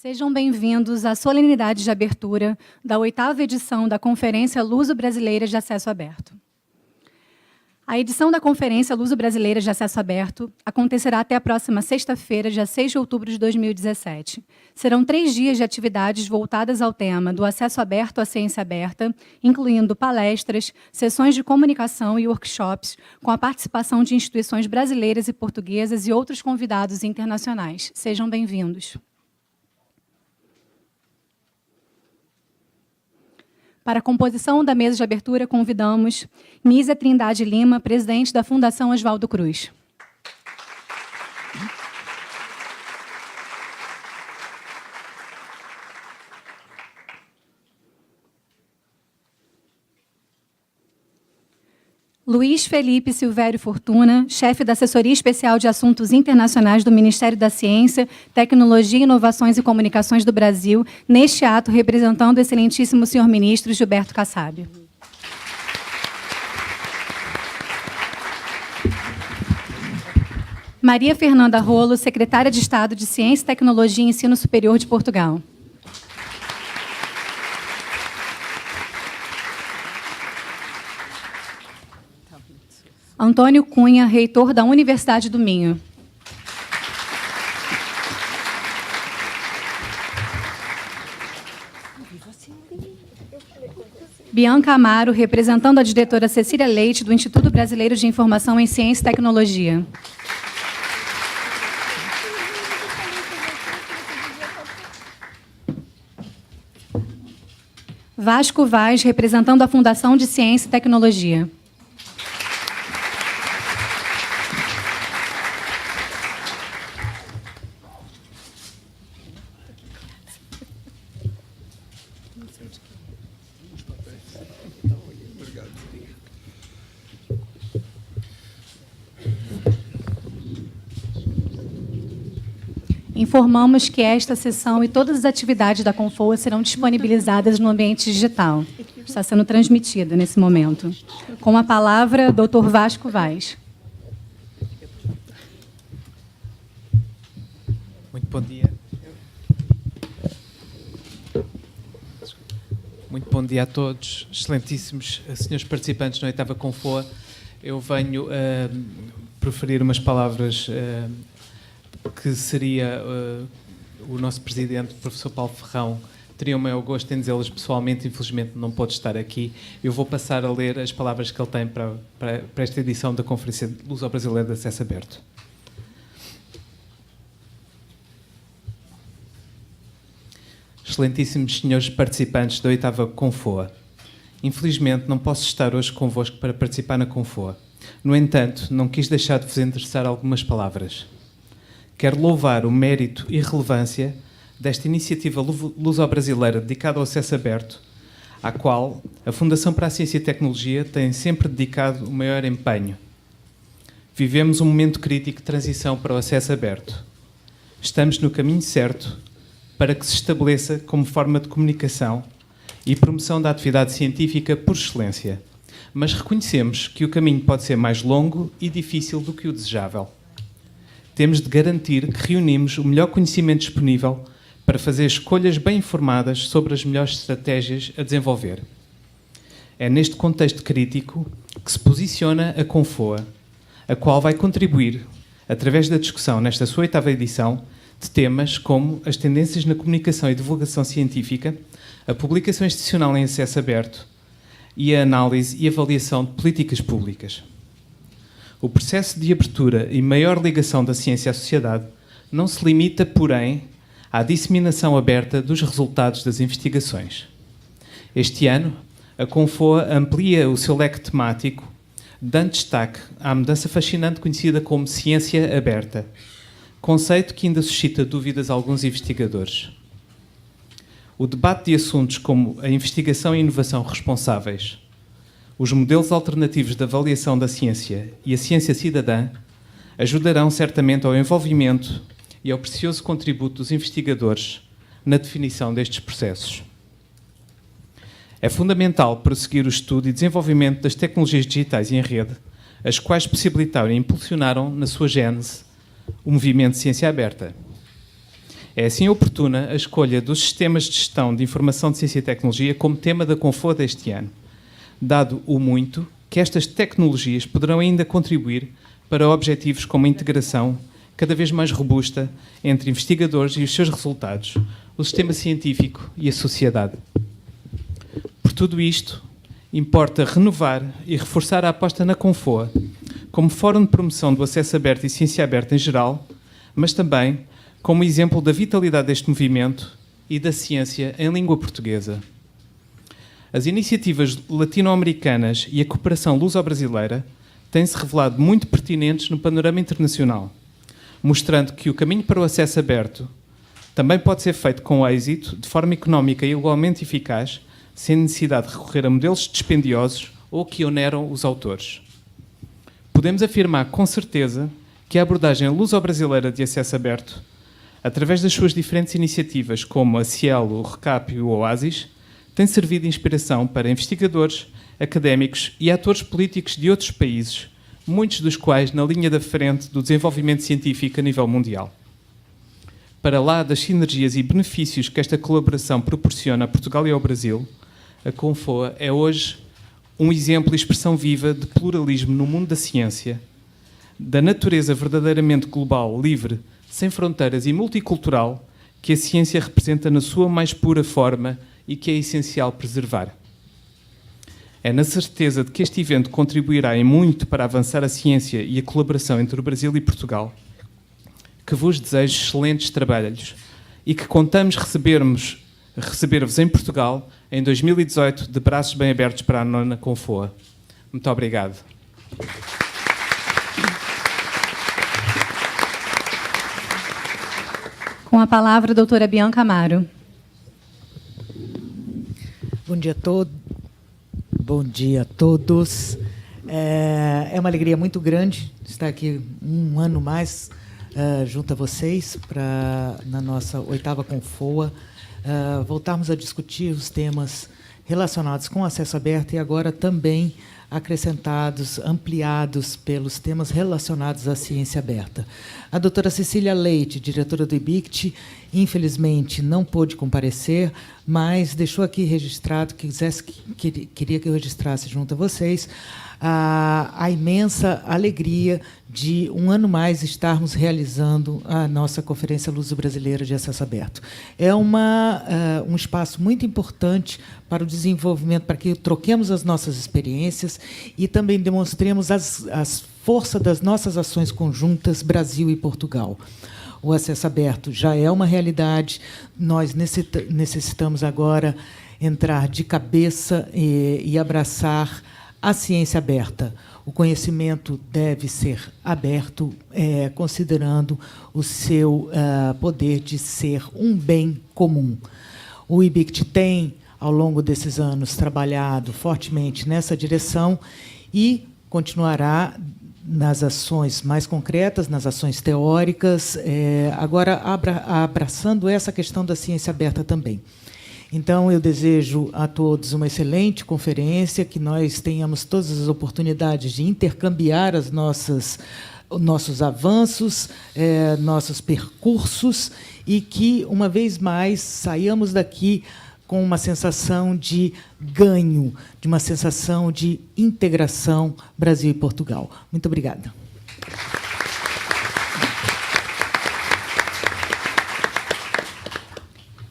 Sejam bem-vindos à solenidade de abertura da 8ª edição da Conferência Luso-Brasileira de Acesso Aberto. A edição da Conferência Luso-Brasileira de Acesso Aberto acontecerá até a próxima sexta-feira, dia 6 de outubro de 2017. Serão 3 dias de atividades voltadas ao tema do acesso aberto à ciência aberta, incluindo palestras, sessões de comunicação e workshops, com a participação de instituições brasileiras e portuguesas e outros convidados internacionais. Sejam bem-vindos. Para a composição da mesa de abertura, convidamos Nízia Trindade Lima, presidente da Fundação Oswaldo Cruz. Luiz Felipe Silvério Fortuna, chefe da Assessoria Especial de Assuntos Internacionais do Ministério da Ciência, Tecnologia, Inovações e Comunicações do Brasil, neste ato representando o excelentíssimo senhor ministro Gilberto Kassab. Maria Fernanda Rolo, secretária de Estado de Ciência, Tecnologia e Ensino Superior de Portugal. Antônio Cunha, reitor da Universidade do Minho. Bianca Amaro, representando a diretora Cecília Leite, do Instituto Brasileiro de Informação em Ciência e Tecnologia. Vasco Vaz, representando a Fundação de Ciência e Tecnologia. Informamos que esta sessão e todas as atividades da Confoa serão disponibilizadas no ambiente digital. Está sendo transmitida nesse momento. Com a palavra, Dr. Vasco Vaz. Muito bom dia. Muito bom dia a todos, excelentíssimos senhores participantes na 8ª Confoa. Eu venho proferir umas palavras que seria o nosso presidente, o professor Paulo Ferrão, teria o maior gosto em dizê-las pessoalmente, infelizmente não pode estar aqui. Eu vou passar a ler as palavras que ele tem para esta edição da Conferência Luso-Brasileira de Acesso Aberto. Excelentíssimos senhores participantes da 8ª Confoa, infelizmente não posso estar hoje convosco para participar na Confoa. No entanto, não quis deixar de vos endereçar algumas palavras. Quero louvar o mérito e relevância desta iniciativa luso-brasileira dedicada ao acesso aberto, à qual a Fundação para a Ciência e Tecnologia tem sempre dedicado o maior empenho. Vivemos um momento crítico de transição para o acesso aberto. Estamos no caminho certo para que se estabeleça como forma de comunicação e promoção da atividade científica por excelência, mas reconhecemos que o caminho pode ser mais longo e difícil do que o desejável. Temos de garantir que reunimos o melhor conhecimento disponível para fazer escolhas bem informadas sobre as melhores estratégias a desenvolver. É neste contexto crítico que se posiciona a Confoa, a qual vai contribuir, através da discussão nesta sua 8ª edição, de temas como as tendências na comunicação e divulgação científica, a publicação institucional em acesso aberto e a análise e avaliação de políticas públicas. O processo de abertura e maior ligação da ciência à sociedade não se limita, porém, à disseminação aberta dos resultados das investigações. Este ano, a Confoa amplia o seu leque temático, dando destaque à mudança fascinante conhecida como ciência aberta, conceito que ainda suscita dúvidas a alguns investigadores. O debate de assuntos como a investigação e inovação responsáveis, os modelos alternativos de avaliação da ciência e a ciência cidadã ajudarão certamente ao envolvimento e ao precioso contributo dos investigadores na definição destes processos. É fundamental prosseguir o estudo e desenvolvimento das tecnologias digitais e em rede, as quais possibilitaram e impulsionaram, na sua gênese, o movimento de ciência aberta. É assim oportuna a escolha dos sistemas de gestão de informação de ciência e tecnologia como tema da Confoa deste ano, dado o muito que estas tecnologias poderão ainda contribuir para objetivos como a integração cada vez mais robusta entre investigadores e os seus resultados, o sistema científico e a sociedade. Por tudo isto, importa renovar e reforçar a aposta na Confoa como fórum de promoção do acesso aberto e ciência aberta em geral, mas também como exemplo da vitalidade deste movimento e da ciência em língua portuguesa. As iniciativas latino-americanas e a cooperação luso-brasileira têm-se revelado muito pertinentes no panorama internacional, mostrando que o caminho para o acesso aberto também pode ser feito com êxito, de forma económica e igualmente eficaz, sem necessidade de recorrer a modelos dispendiosos ou que oneram os autores. Podemos afirmar com certeza que a abordagem luso-brasileira de acesso aberto, através das suas diferentes iniciativas, como a Cielo, o RECAP e o Oasis, tem servido de inspiração para investigadores, académicos e atores políticos de outros países, muitos dos quais na linha da frente do desenvolvimento científico a nível mundial. Para lá das sinergias e benefícios que esta colaboração proporciona a Portugal e ao Brasil, a Confoa é hoje um exemplo e expressão viva de pluralismo no mundo da ciência, da natureza verdadeiramente global, livre, sem fronteiras e multicultural que a ciência representa na sua mais pura forma e que é essencial preservar. É na certeza de que este evento contribuirá em muito para avançar a ciência e a colaboração entre o Brasil e Portugal que vos desejo excelentes trabalhos e que contamos receber-vos em Portugal em 2018 de braços bem abertos para a nona Confoa. Muito obrigado. Com a palavra, a doutora Bianca Amaro. Bom dia a todos. Bom dia a todos. É uma alegria muito grande estar aqui um ano mais junto a vocês na nossa 8ª Confoa, voltarmos a discutir os temas relacionados com acesso aberto e agora também acrescentados, ampliados pelos temas relacionados à ciência aberta. A doutora Cecília Leite, diretora do IBICT, infelizmente não pôde comparecer, mas deixou aqui registrado, queria que eu registrasse junto a vocês, a imensa alegria de um ano mais estarmos realizando a nossa Conferência Luso-Brasileira de Acesso Aberto. É um espaço muito importante para o desenvolvimento, para que troquemos as nossas experiências e também demonstremos as forças das nossas ações conjuntas Brasil e Portugal. O acesso aberto já é uma realidade, nós necessitamos agora entrar de cabeça e abraçar a ciência aberta. O conhecimento deve ser aberto, considerando o seu poder de ser um bem comum. O IBICT tem, ao longo desses anos, trabalhado fortemente nessa direção e continuará nas ações mais concretas, nas ações teóricas, agora abraçando essa questão da ciência aberta também. Então, eu desejo a todos uma excelente conferência, que nós tenhamos todas as oportunidades de intercambiar nossos avanços, nossos percursos, e que, uma vez mais, saiamos daqui com uma sensação de ganho, de uma sensação de integração Brasil e Portugal. Muito obrigada.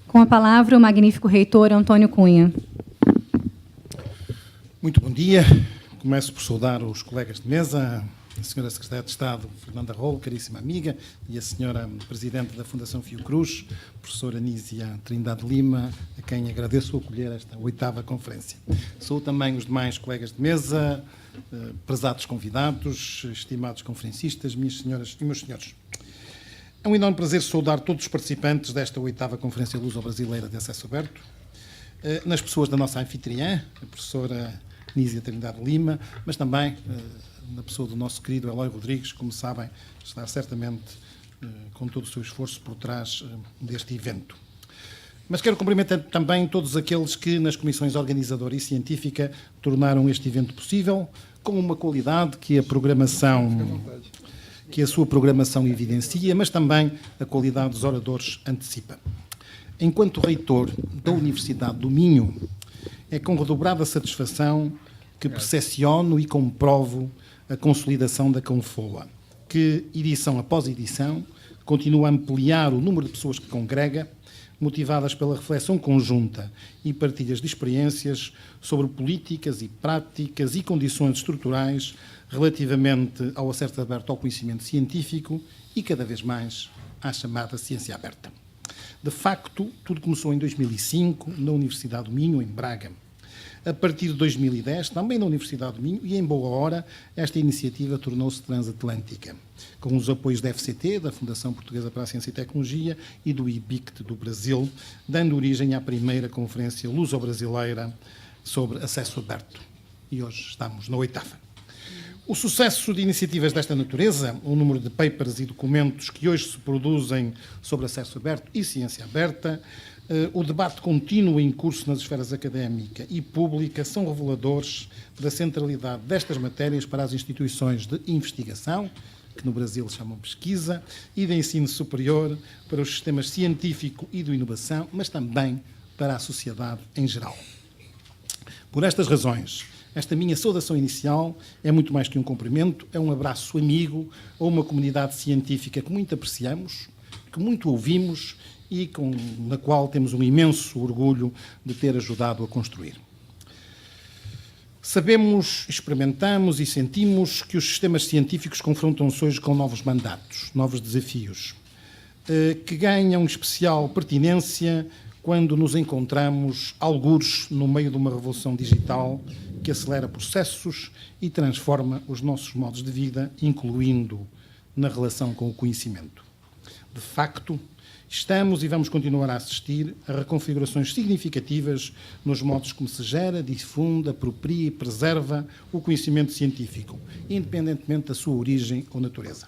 Com a palavra, o magnífico reitor Antônio Cunha. Muito bom dia. Começo por saudar os colegas de mesa, a senhora Secretária de Estado, Fernanda Rolo, caríssima amiga, e a senhora Presidente da Fundação Fiocruz, professora Nísia Trindade Lima, a quem agradeço acolher esta 8ª conferência. Saúdo também os demais colegas de mesa, prezados convidados, estimados conferencistas, minhas senhoras e meus senhores. É um enorme prazer saudar todos os participantes desta 8ª Conferência Luso-Brasileira de Acesso Aberto, nas pessoas da nossa anfitriã, a professora Nísia Trindade Lima, mas também na pessoa do nosso querido Eloy Rodrigues, como sabem, está certamente com todo o seu esforço por trás deste evento. Mas quero cumprimentar também todos aqueles que, nas comissões organizadora e científica, tornaram este evento possível, com uma qualidade que a programação que a sua programação evidencia, mas também a qualidade dos oradores antecipa. Enquanto reitor da Universidade do Minho, é com redobrada satisfação que percepciono e comprovo a consolidação da Confoa, que, edição após edição, continua a ampliar o número de pessoas que congrega, motivadas pela reflexão conjunta e partilhas de experiências sobre políticas e práticas e condições estruturais relativamente ao acesso aberto ao conhecimento científico e, cada vez mais, à chamada ciência aberta. De facto, tudo começou em 2005, na Universidade do Minho, em Braga. A partir de 2010, também na Universidade do Minho, e em boa hora, esta iniciativa tornou-se transatlântica, com os apoios da FCT, da Fundação Portuguesa para a Ciência e Tecnologia, e do IBICT do Brasil, dando origem à primeira conferência luso-brasileira sobre acesso aberto. E hoje estamos na 8ª. O sucesso de iniciativas desta natureza, o número de papers e documentos que hoje se produzem sobre acesso aberto e ciência aberta, o debate contínuo em curso nas esferas académica e pública são reveladores da centralidade destas matérias para as instituições de investigação, que no Brasil chamam pesquisa, e de ensino superior, para os sistemas científico e de inovação, mas também para a sociedade em geral. Por estas razões, esta minha saudação inicial é muito mais que um cumprimento, é um abraço amigo a uma comunidade científica que muito apreciamos, que muito ouvimos e na qual temos um imenso orgulho de ter ajudado a construir. Sabemos, experimentamos e sentimos que os sistemas científicos confrontam-se hoje com novos mandatos, novos desafios, que ganham especial pertinência quando nos encontramos, algures, no meio de uma revolução digital que acelera processos e transforma os nossos modos de vida, incluindo na relação com o conhecimento. De facto, estamos e vamos continuar a assistir a reconfigurações significativas nos modos como se gera, difunde, apropria e preserva o conhecimento científico, independentemente da sua origem ou natureza.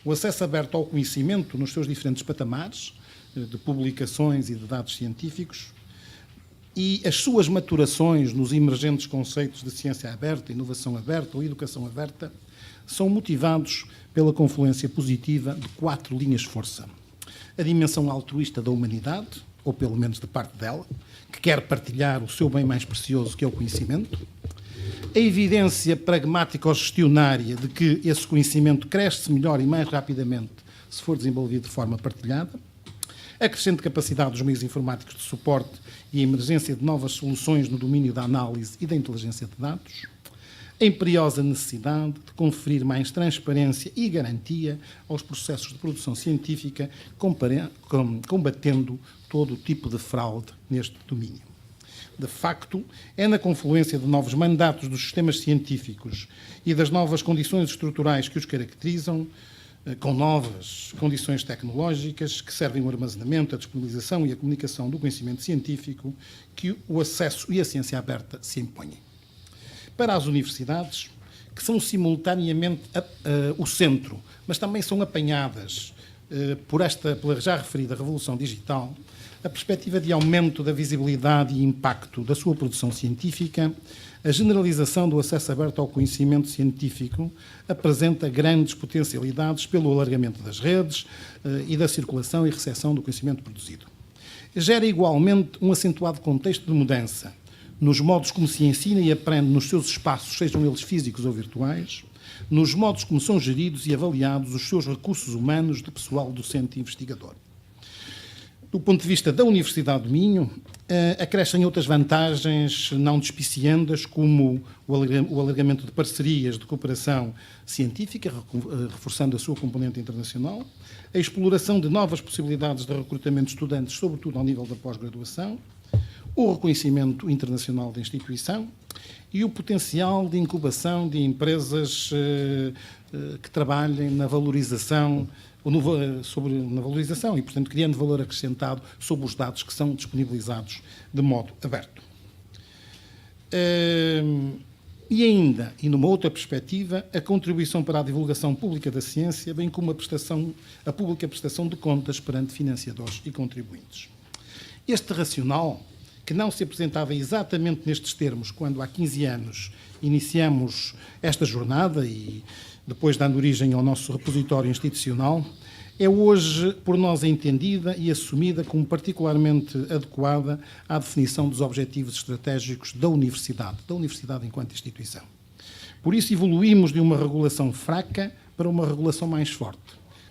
O acesso aberto ao conhecimento nos seus diferentes patamares, de publicações e de dados científicos, e as suas maturações nos emergentes conceitos de ciência aberta, inovação aberta ou educação aberta, são motivados pela confluência positiva de 4 linhas de força. A dimensão altruísta da humanidade, ou pelo menos de parte dela, que quer partilhar o seu bem mais precioso, que é o conhecimento. A evidência pragmático-gestionária de que esse conhecimento cresce melhor e mais rapidamente se for desenvolvido de forma partilhada. A crescente capacidade dos meios informáticos de suporte e a emergência de novas soluções no domínio da análise e da inteligência de dados. A imperiosa necessidade de conferir mais transparência e garantia aos processos de produção científica, combatendo todo o tipo de fraude neste domínio. De facto, é na confluência de novos mandatos dos sistemas científicos e das novas condições estruturais que os caracterizam, com novas condições tecnológicas que servem o armazenamento, a disponibilização e a comunicação do conhecimento científico, que o acesso e a ciência aberta se impõem. Para as universidades, que são simultaneamente o centro, mas também são apanhadas pela já referida revolução digital, a perspectiva de aumento da visibilidade e impacto da sua produção científica, a generalização do acesso aberto ao conhecimento científico apresenta grandes potencialidades pelo alargamento das redes e da circulação e recepção do conhecimento produzido. Gera igualmente um acentuado contexto de mudança nos modos como se ensina e aprende nos seus espaços, sejam eles físicos ou virtuais, nos modos como são geridos e avaliados os seus recursos humanos de pessoal docente e investigador. Do ponto de vista da Universidade do Minho, acrescem outras vantagens não despiciendas, como o alargamento de parcerias de cooperação científica, reforçando a sua componente internacional, a exploração de novas possibilidades de recrutamento de estudantes, sobretudo ao nível da pós-graduação, o reconhecimento internacional da instituição e o potencial de incubação de empresas que trabalhem na valorização e, portanto, criando valor acrescentado sobre os dados que são disponibilizados de modo aberto. E ainda, e numa outra perspectiva, a contribuição para a divulgação pública da ciência, bem como a pública prestação de contas perante financiadores e contribuintes. Este racional, que não se apresentava exatamente nestes termos quando há 15 anos iniciamos esta jornada e depois dando origem ao nosso repositório institucional, é hoje por nós entendida e assumida como particularmente adequada à definição dos objetivos estratégicos da universidade enquanto instituição. Por isso evoluímos de uma regulação fraca para uma regulação mais forte,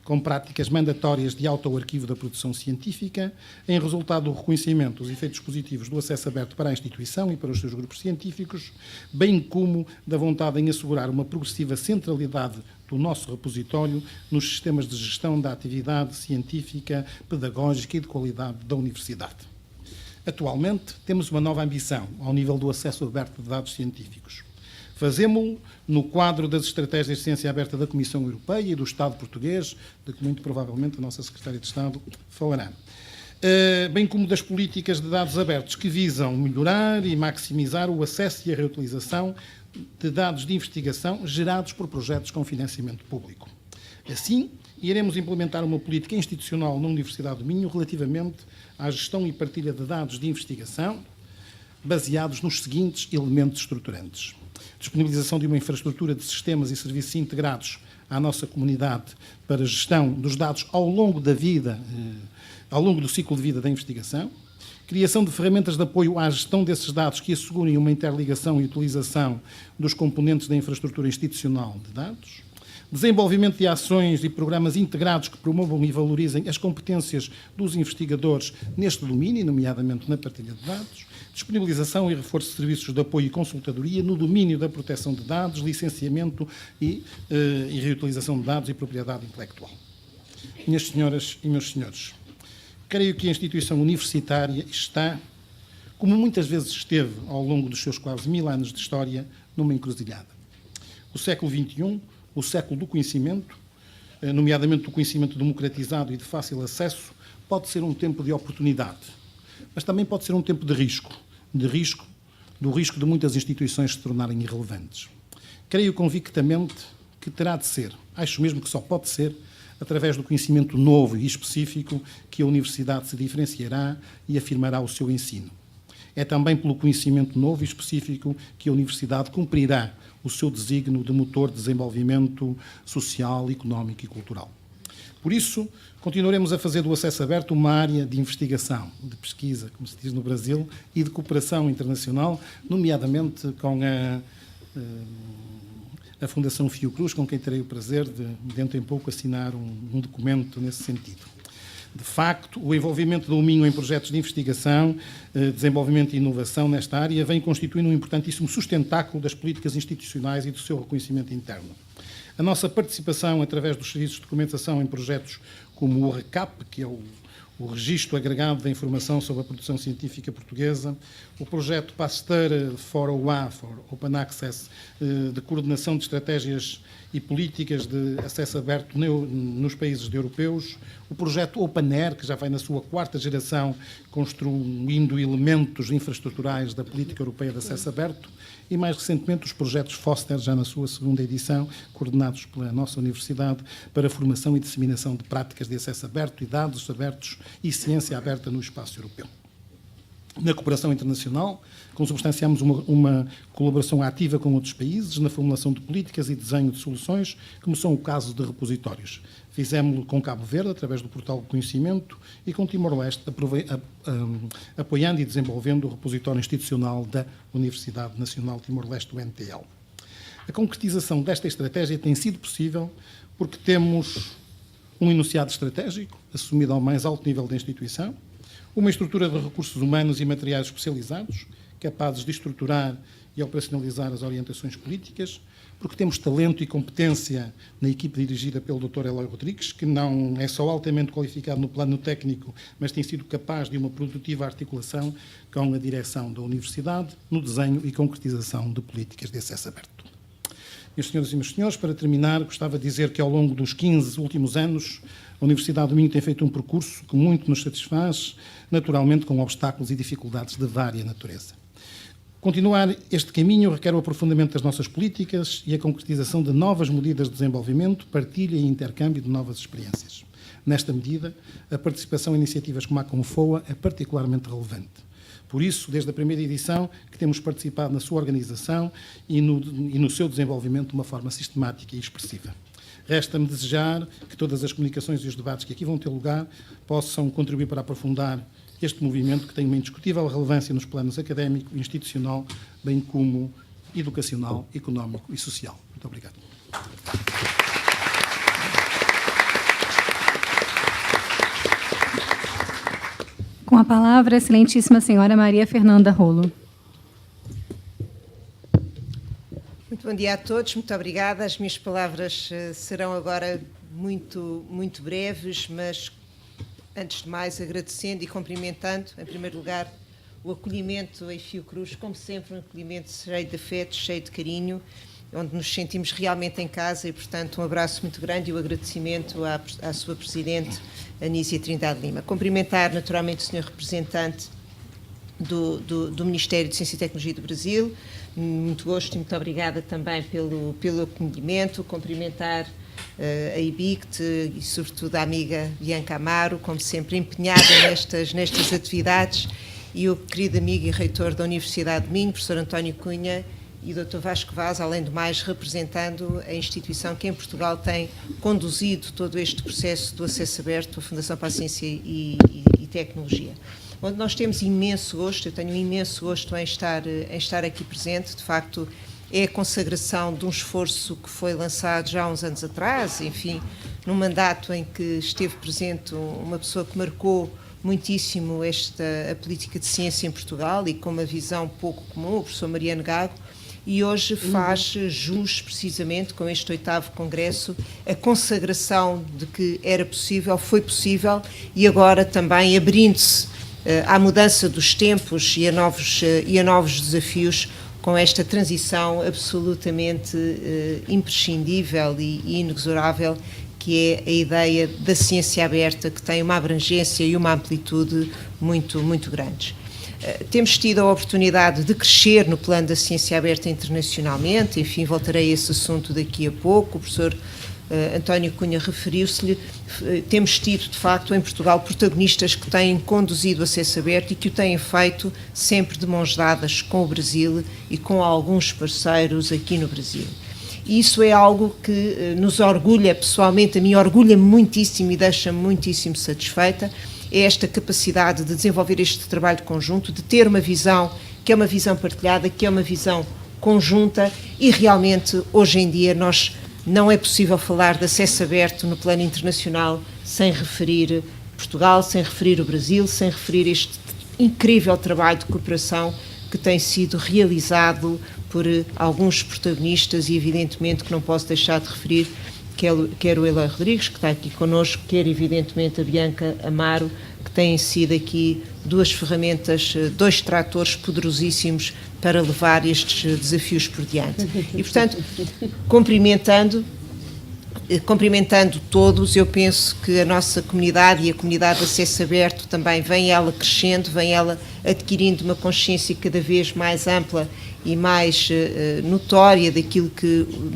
com práticas mandatórias de auto-arquivo da produção científica, em resultado do reconhecimento dos efeitos positivos do acesso aberto para a instituição e para os seus grupos científicos, bem como da vontade em assegurar uma progressiva centralidade do nosso repositório nos sistemas de gestão da atividade científica, pedagógica e de qualidade da universidade. Atualmente, temos uma nova ambição ao nível do acesso aberto de dados científicos. Fazemo-lo no quadro das estratégias de ciência aberta da Comissão Europeia e do Estado português, de que muito provavelmente a nossa Secretária de Estado falará, bem como das políticas de dados abertos que visam melhorar e maximizar o acesso e a reutilização de dados de investigação gerados por projetos com financiamento público. Assim, iremos implementar uma política institucional na Universidade do Minho relativamente à gestão e partilha de dados de investigação, baseados nos seguintes elementos estruturantes: disponibilização de uma infraestrutura de sistemas e serviços integrados à nossa comunidade para a gestão dos dados ao longo da vida, ao longo do ciclo de vida da investigação, criação de ferramentas de apoio à gestão desses dados que assegurem uma interligação e utilização dos componentes da infraestrutura institucional de dados, desenvolvimento de ações e programas integrados que promovam e valorizem as competências dos investigadores neste domínio, nomeadamente na partilha de dados, disponibilização e reforço de serviços de apoio e consultadoria no domínio da proteção de dados, licenciamento e reutilização de dados e propriedade intelectual. Minhas senhoras e meus senhores, creio que a instituição universitária está, como muitas vezes esteve ao longo dos seus quase 1000 anos de história, numa encruzilhada. O século XXI, o século do conhecimento, nomeadamente do conhecimento democratizado e de fácil acesso, pode ser um tempo de oportunidade, mas também pode ser um tempo de risco, do risco de muitas instituições se tornarem irrelevantes. Creio convictamente que terá de ser, acho mesmo que só pode ser, através do conhecimento novo e específico que a universidade se diferenciará e afirmará o seu ensino. É também pelo conhecimento novo e específico que a universidade cumprirá o seu desígnio de motor de desenvolvimento social, económico e cultural. Por isso, continuaremos a fazer do acesso aberto uma área de investigação, de pesquisa, como se diz no Brasil, e de cooperação internacional, nomeadamente com a Fundação Fiocruz, com quem terei o prazer de, dentro em pouco, assinar um documento nesse sentido. De facto, o envolvimento do Minho em projetos de investigação, desenvolvimento e inovação nesta área vem constituindo um importantíssimo sustentáculo das políticas institucionais e do seu reconhecimento interno. A nossa participação através dos serviços de documentação em projetos como o RECAP, que é o Registro Agregado da Informação sobre a Produção Científica Portuguesa, o projeto PASTEUR for OA, for Open Access, de coordenação de estratégias e políticas de acesso aberto nos países europeus, o projeto OpenAir, que já vai na sua 4ª geração, construindo elementos infraestruturais da política europeia de acesso aberto, e mais recentemente os projetos Foster, já na sua 2ª edição, coordenados pela nossa universidade para a formação e disseminação de práticas de acesso aberto e dados abertos e ciência aberta no espaço europeu. Na cooperação internacional, consubstanciamos uma colaboração ativa com outros países na formulação de políticas e desenho de soluções, como são o caso de repositórios. Fizemos-lo com Cabo Verde, através do Portal do Conhecimento, e com Timor-Leste, apoiando e desenvolvendo o repositório institucional da Universidade Nacional Timor-Leste, o NTL. A concretização desta estratégia tem sido possível porque temos um enunciado estratégico, assumido ao mais alto nível da instituição, uma estrutura de recursos humanos e materiais especializados, capazes de estruturar e operacionalizar as orientações políticas, porque temos talento e competência na equipe dirigida pelo Dr. Eloy Rodrigues, que não é só altamente qualificado no plano técnico, mas tem sido capaz de uma produtiva articulação com a direção da universidade no desenho e concretização de políticas de acesso aberto. Meus senhores e meus senhores, para terminar, gostava de dizer que ao longo dos 15 últimos anos, a Universidade do Minho tem feito um percurso que muito nos satisfaz, naturalmente com obstáculos e dificuldades de vária natureza. Continuar este caminho requer o aprofundamento das nossas políticas e a concretização de novas medidas de desenvolvimento, partilha e intercâmbio de novas experiências. Nesta medida, a participação em iniciativas como a Confoa é particularmente relevante, Por isso, desde a primeira edição, que temos participado na sua organização e no seu desenvolvimento de uma forma sistemática e expressiva. Resta-me desejar que todas as comunicações e os debates que aqui vão ter lugar possam contribuir para aprofundar este movimento que tem uma indiscutível relevância nos planos académico, institucional, bem como educacional, económico e social. Muito obrigado. Com a palavra, a excelentíssima senhora Maria Fernanda Rolo. Muito bom dia a todos, muito obrigada. As minhas palavras serão agora muito breves, mas, antes de mais, agradecendo e cumprimentando, em primeiro lugar, o acolhimento em Fiocruz, como sempre, um acolhimento cheio de afeto, cheio de carinho, onde nos sentimos realmente em casa e, portanto, um abraço muito grande e o agradecimento à sua Presidente, Anísia Trindade Lima. Cumprimentar, naturalmente, o Sr. Representante do Ministério de Ciência e Tecnologia do Brasil. Muito gosto e muito obrigada também pelo acolhimento. Cumprimentar a IBICT e, sobretudo, a amiga Bianca Amaro, como sempre empenhada nestas atividades, e o querido amigo e reitor da Universidade de Minho, professor António Cunha, e o Dr. Vasco Vaz, além do mais, representando a instituição que em Portugal tem conduzido todo este processo do acesso aberto, a Fundação para a Ciência e Tecnologia, onde nós temos imenso gosto. Eu tenho um imenso gosto em estar aqui presente. De facto, é a consagração de um esforço que foi lançado já há uns anos atrás, enfim, num mandato em que esteve presente uma pessoa que marcou muitíssimo a política de ciência em Portugal e com uma visão pouco comum, o professor Mariano Gago, e hoje faz jus, precisamente, com este 8º Congresso, a consagração de que era possível, foi possível, e agora também abrindo-se à mudança dos tempos e a novos desafios, com esta transição absolutamente imprescindível e inexorável, que é a ideia da ciência aberta, que tem uma abrangência e uma amplitude muito grandes. Temos tido a oportunidade de crescer no plano da ciência aberta internacionalmente, enfim, voltarei a esse assunto daqui a pouco. O professor António Cunha referiu-se-lhe. Temos tido, de facto, em Portugal, protagonistas que têm conduzido o acesso aberto e que o têm feito sempre de mãos dadas com o Brasil e com alguns parceiros aqui no Brasil. E isso é algo que nos orgulha, pessoalmente, a mim orgulha-me muitíssimo e deixa-me muitíssimo satisfeita, é esta capacidade de desenvolver este trabalho conjunto, de ter uma visão que é uma visão partilhada, que é uma visão conjunta, e realmente, hoje em dia, não é possível falar de acesso aberto no plano internacional sem referir Portugal, sem referir o Brasil, sem referir este incrível trabalho de cooperação que tem sido realizado por alguns protagonistas e, evidentemente, que não posso deixar de referir, quer o Eloy Rodrigues, que está aqui connosco, quer, evidentemente, a Bianca Amaro, que têm sido aqui duas ferramentas, dois tratores poderosíssimos para levar estes desafios por diante. E, portanto, cumprimentando todos, eu penso que a nossa comunidade e a comunidade de acesso aberto também vem ela crescendo, vem ela adquirindo uma consciência cada vez mais ampla e mais notória do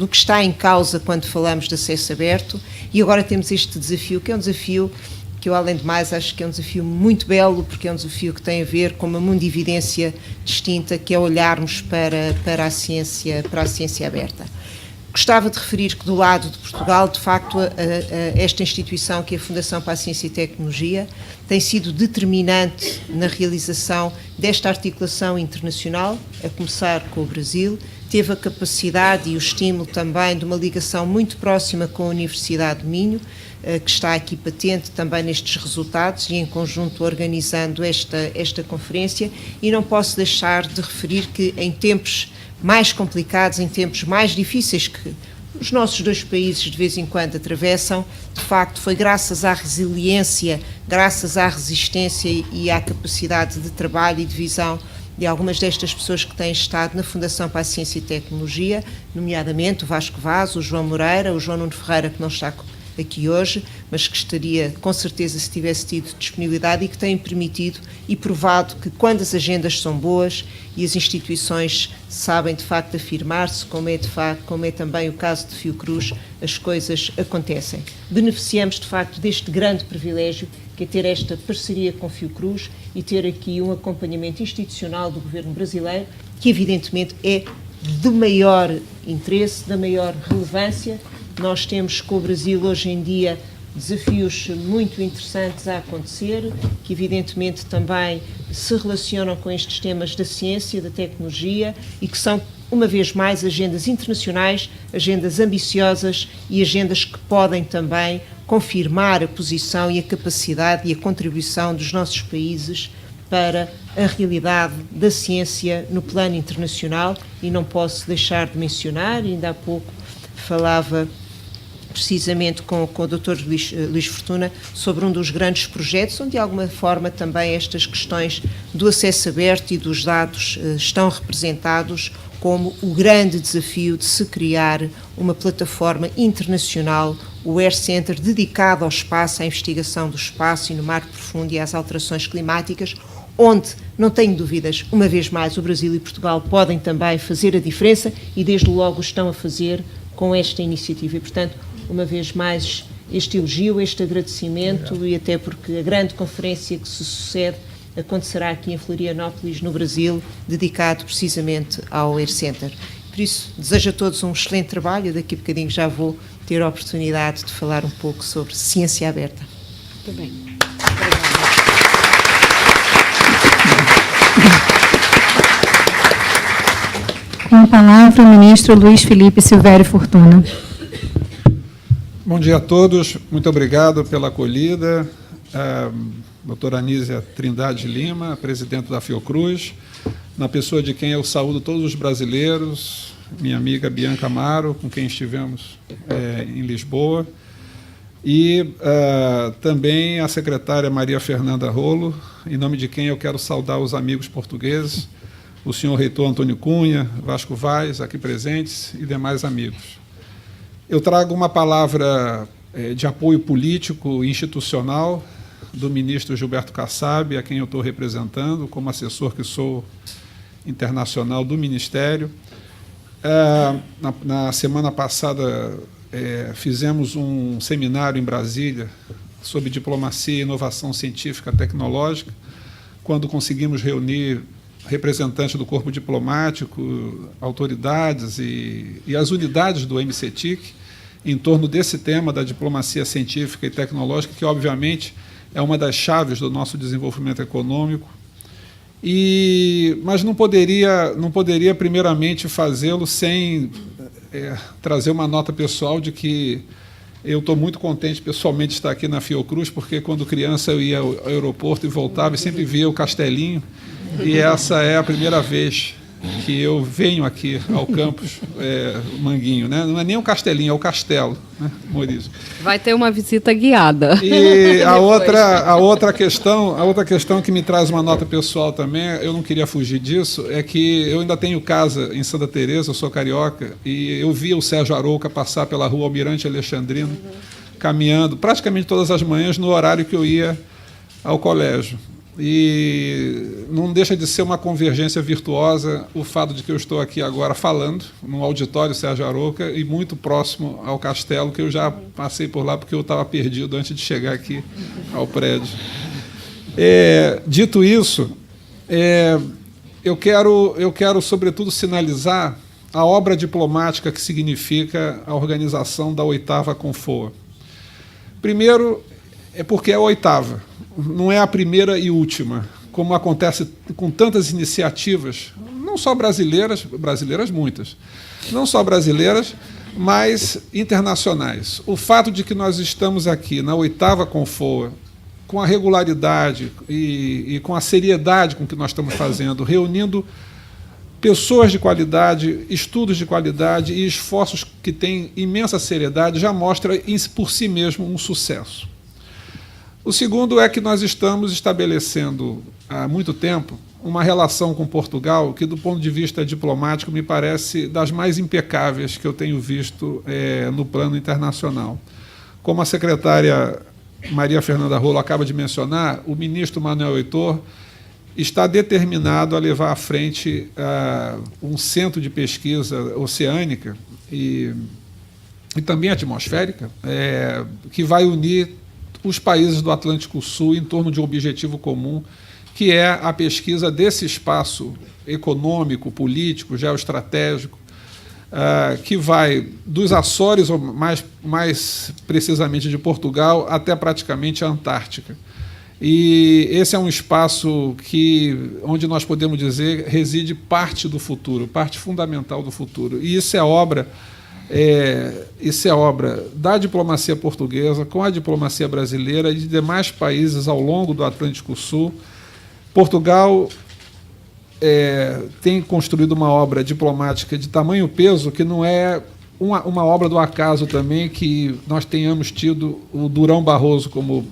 que está em causa quando falamos de acesso aberto, e agora temos este desafio, que é um desafio que eu, além de mais, acho que é um desafio muito belo, porque é um desafio que tem a ver com uma mundividência distinta, que é olharmos para a ciência aberta. Gostava de referir que, do lado de Portugal, de facto, esta instituição, que é a Fundação para a Ciência e Tecnologia, tem sido determinante na realização desta articulação internacional, a começar com o Brasil. Teve a capacidade e o estímulo também de uma ligação muito próxima com a Universidade de Minho, que está aqui patente também nestes resultados e em conjunto organizando esta conferência. E não posso deixar de referir que, em tempos mais complicados, em tempos mais difíceis que os nossos dois países de vez em quando atravessam, de facto foi graças à resiliência, graças à resistência e à capacidade de trabalho e de visão de algumas destas pessoas que têm estado na Fundação para a Ciência e Tecnologia, nomeadamente o Vasco Vaz, o João Moreira, o João Nuno Ferreira, que não está aqui hoje, mas que estaria, com certeza, se tivesse tido disponibilidade e que tem permitido e provado que quando as agendas são boas e as instituições sabem, de facto, afirmar-se, como é também o caso de Fiocruz, as coisas acontecem. Beneficiamos, de facto, deste grande privilégio que é ter esta parceria com Fiocruz e ter aqui um acompanhamento institucional do governo brasileiro, que evidentemente é do maior interesse, da maior relevância. Nós temos com o Brasil hoje em dia desafios muito interessantes a acontecer, que evidentemente também se relacionam com estes temas da ciência, da tecnologia e que são, uma vez mais, agendas internacionais, agendas ambiciosas e agendas que podem também confirmar a posição e a capacidade e a contribuição dos nossos países para a realidade da ciência no plano internacional. E não posso deixar de mencionar, ainda há pouco falava precisamente com o Dr. Luís Fortuna sobre um dos grandes projetos, onde de alguma forma também estas questões do acesso aberto e dos dados estão representados como o grande desafio de se criar uma plataforma internacional, o Air Center, dedicado ao espaço, à investigação do espaço e no mar profundo e às alterações climáticas, onde, não tenho dúvidas, uma vez mais, o Brasil e Portugal podem também fazer a diferença e desde logo estão a fazer com esta iniciativa. E, portanto, uma vez mais, este elogio, este agradecimento e até porque a grande conferência que se sucede acontecerá aqui em Florianópolis, no Brasil, dedicado precisamente ao Air Center. Por isso, desejo a todos um excelente trabalho. Daqui a bocadinho já vou ter a oportunidade de falar um pouco sobre ciência aberta. Muito bem. Com a palavra, o ministro Luiz Felipe Silvério Fortuna. Bom dia a todos, muito obrigado pela acolhida. Doutora Anísia Trindade Lima, presidente da Fiocruz, na pessoa de quem eu saúdo todos os brasileiros, minha amiga Bianca Amaro, com quem estivemos em Lisboa, e também a secretária Maria Fernanda Rolo, em nome de quem eu quero saudar os amigos portugueses, o senhor reitor Antônio Cunha, Vasco Vaz, aqui presentes, e demais amigos. Eu trago uma palavra de apoio político e institucional do ministro Gilberto Kassab, a quem eu estou representando, como assessor que sou internacional do Ministério. Na semana passada, fizemos um seminário em Brasília sobre diplomacia e inovação científica e tecnológica, quando conseguimos reunir representantes do corpo diplomático, autoridades e as unidades do MCTIC em torno desse tema da diplomacia científica e tecnológica, que, obviamente, é uma das chaves do nosso desenvolvimento econômico. Mas não poderia primeiramente, fazê-lo sem trazer uma nota pessoal de que eu estou muito contente pessoalmente de estar aqui na Fiocruz, porque quando criança eu ia ao aeroporto e voltava e sempre via o Castelinho, e essa é a primeira vez que eu venho aqui ao campus Manguinho, né? Não é nem um castelinho, é o castelo, né, Maurício? Vai ter uma visita guiada. E a outra questão que me traz uma nota pessoal também, eu não queria fugir disso, é que eu ainda tenho casa em Santa Teresa, eu sou carioca, e eu via o Sérgio Arouca passar pela rua Almirante Alexandrino, caminhando praticamente todas as manhãs no horário que eu ia ao colégio. E não deixa de ser uma convergência virtuosa o fato de que eu estou aqui agora falando no auditório Sérgio Arouca e muito próximo ao castelo, que eu já passei por lá porque eu estava perdido antes de chegar aqui ao prédio. Dito isso, eu quero, sobretudo, sinalizar a obra diplomática que significa a organização da 8ª Confoa. Primeiro, porque é a 8ª, não é a primeira e última, como acontece com tantas iniciativas, não só brasileiras muitas, não só brasileiras, mas internacionais. O fato de que nós estamos aqui na 8ª Confoa, com a regularidade e com a seriedade com que nós estamos fazendo, reunindo pessoas de qualidade, estudos de qualidade e esforços que têm imensa seriedade, já mostra por si mesmo um sucesso. O segundo é que nós estamos estabelecendo há muito tempo uma relação com Portugal que, do ponto de vista diplomático, me parece das mais impecáveis que eu tenho visto no plano internacional. Como a secretária Maria Fernanda Rolo acaba de mencionar, o ministro Manuel Heitor está determinado a levar à frente um centro de pesquisa oceânica e também atmosférica, que vai unir os países do Atlântico Sul em torno de um objetivo comum, que é a pesquisa desse espaço econômico, político, geoestratégico, que vai dos Açores, ou mais precisamente de Portugal, até praticamente a Antártica. E esse é um espaço onde nós podemos dizer reside parte do futuro, parte fundamental do futuro. E isso é obra da diplomacia portuguesa com a diplomacia brasileira e de demais países ao longo do Atlântico Sul. Portugal tem construído uma obra diplomática de tamanho peso que não é uma obra do acaso também que nós tenhamos tido o Durão Barroso como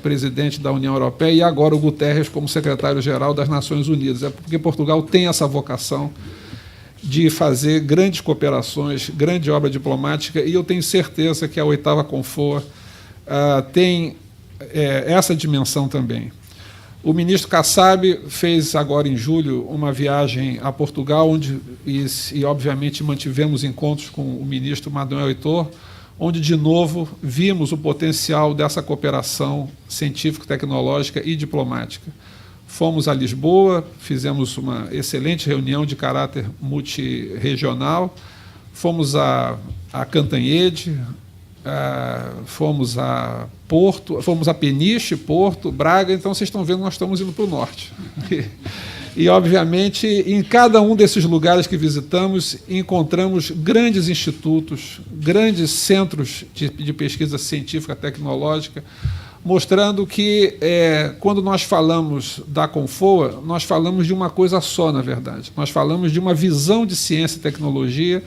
presidente da União Europeia e agora o Guterres como secretário-geral das Nações Unidas. É porque Portugal tem essa vocação de fazer grandes cooperações, grande obra diplomática, e eu tenho certeza que a 8ª Confoa tem essa dimensão também. O ministro Kassab fez agora em julho uma viagem a Portugal, e obviamente mantivemos encontros com o ministro Manuel Heitor, onde de novo vimos o potencial dessa cooperação científico-tecnológica e diplomática. Fomos a Lisboa, fizemos uma excelente reunião de caráter multirregional, fomos a Cantanhede, fomos a Porto, fomos a Peniche, Porto, Braga. Então vocês estão vendo, nós estamos indo para o norte. E obviamente, em cada um desses lugares que visitamos, encontramos grandes institutos, grandes centros de pesquisa científica tecnológica, mostrando que quando nós falamos da Confoa, nós falamos de uma coisa só, na verdade. Nós falamos de uma visão de ciência e tecnologia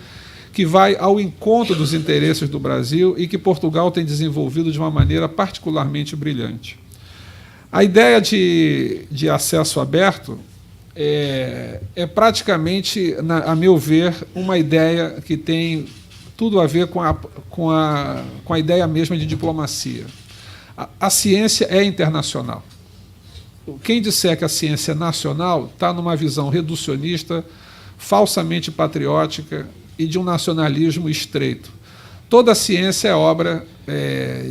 que vai ao encontro dos interesses do Brasil e que Portugal tem desenvolvido de uma maneira particularmente brilhante. A ideia de acesso aberto é praticamente, a meu ver, uma ideia que tem tudo a ver com a ideia mesma de diplomacia. A ciência é internacional. Quem disser que a ciência é nacional está numa visão reducionista, falsamente patriótica e de um nacionalismo estreito. Toda a ciência é obra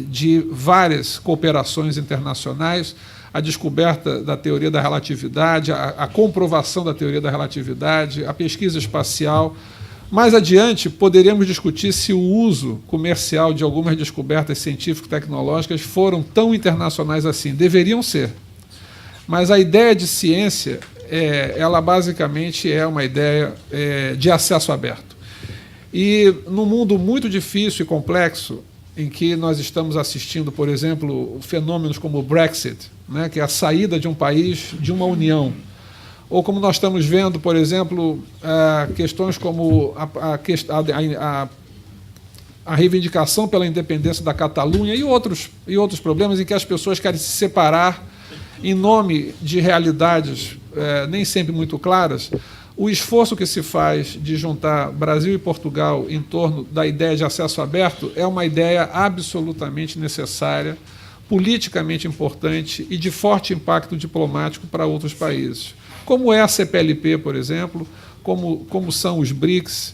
de várias cooperações internacionais, a descoberta da teoria da relatividade, a comprovação da teoria da relatividade, a pesquisa espacial. Mais adiante, poderíamos discutir se o uso comercial de algumas descobertas científico-tecnológicas foram tão internacionais assim. Deveriam ser. Mas a ideia de ciência, ela basicamente é uma ideia de acesso aberto. E num mundo muito difícil e complexo, em que nós estamos assistindo, por exemplo, fenômenos como o Brexit, né, que é a saída de um país de uma união, ou como nós estamos vendo, por exemplo, questões como a reivindicação pela independência da Catalunha e outros problemas em que as pessoas querem se separar em nome de realidades nem sempre muito claras. O esforço que se faz de juntar Brasil e Portugal em torno da ideia de acesso aberto é uma ideia absolutamente necessária, politicamente importante e de forte impacto diplomático para outros países. Como é a CPLP, por exemplo, como são os BRICS,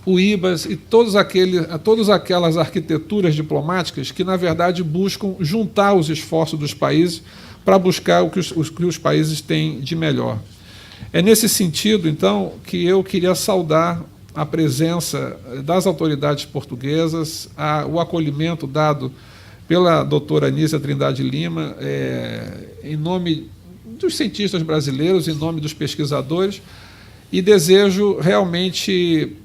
o IBAS e todas aquelas arquiteturas diplomáticas que, na verdade, buscam juntar os esforços dos países para buscar o que os países têm de melhor. É nesse sentido, então, que eu queria saudar a presença das autoridades portuguesas, o acolhimento dado pela doutora Anísia Trindade Lima, em nome dos cientistas brasileiros, em nome dos pesquisadores, e desejo realmente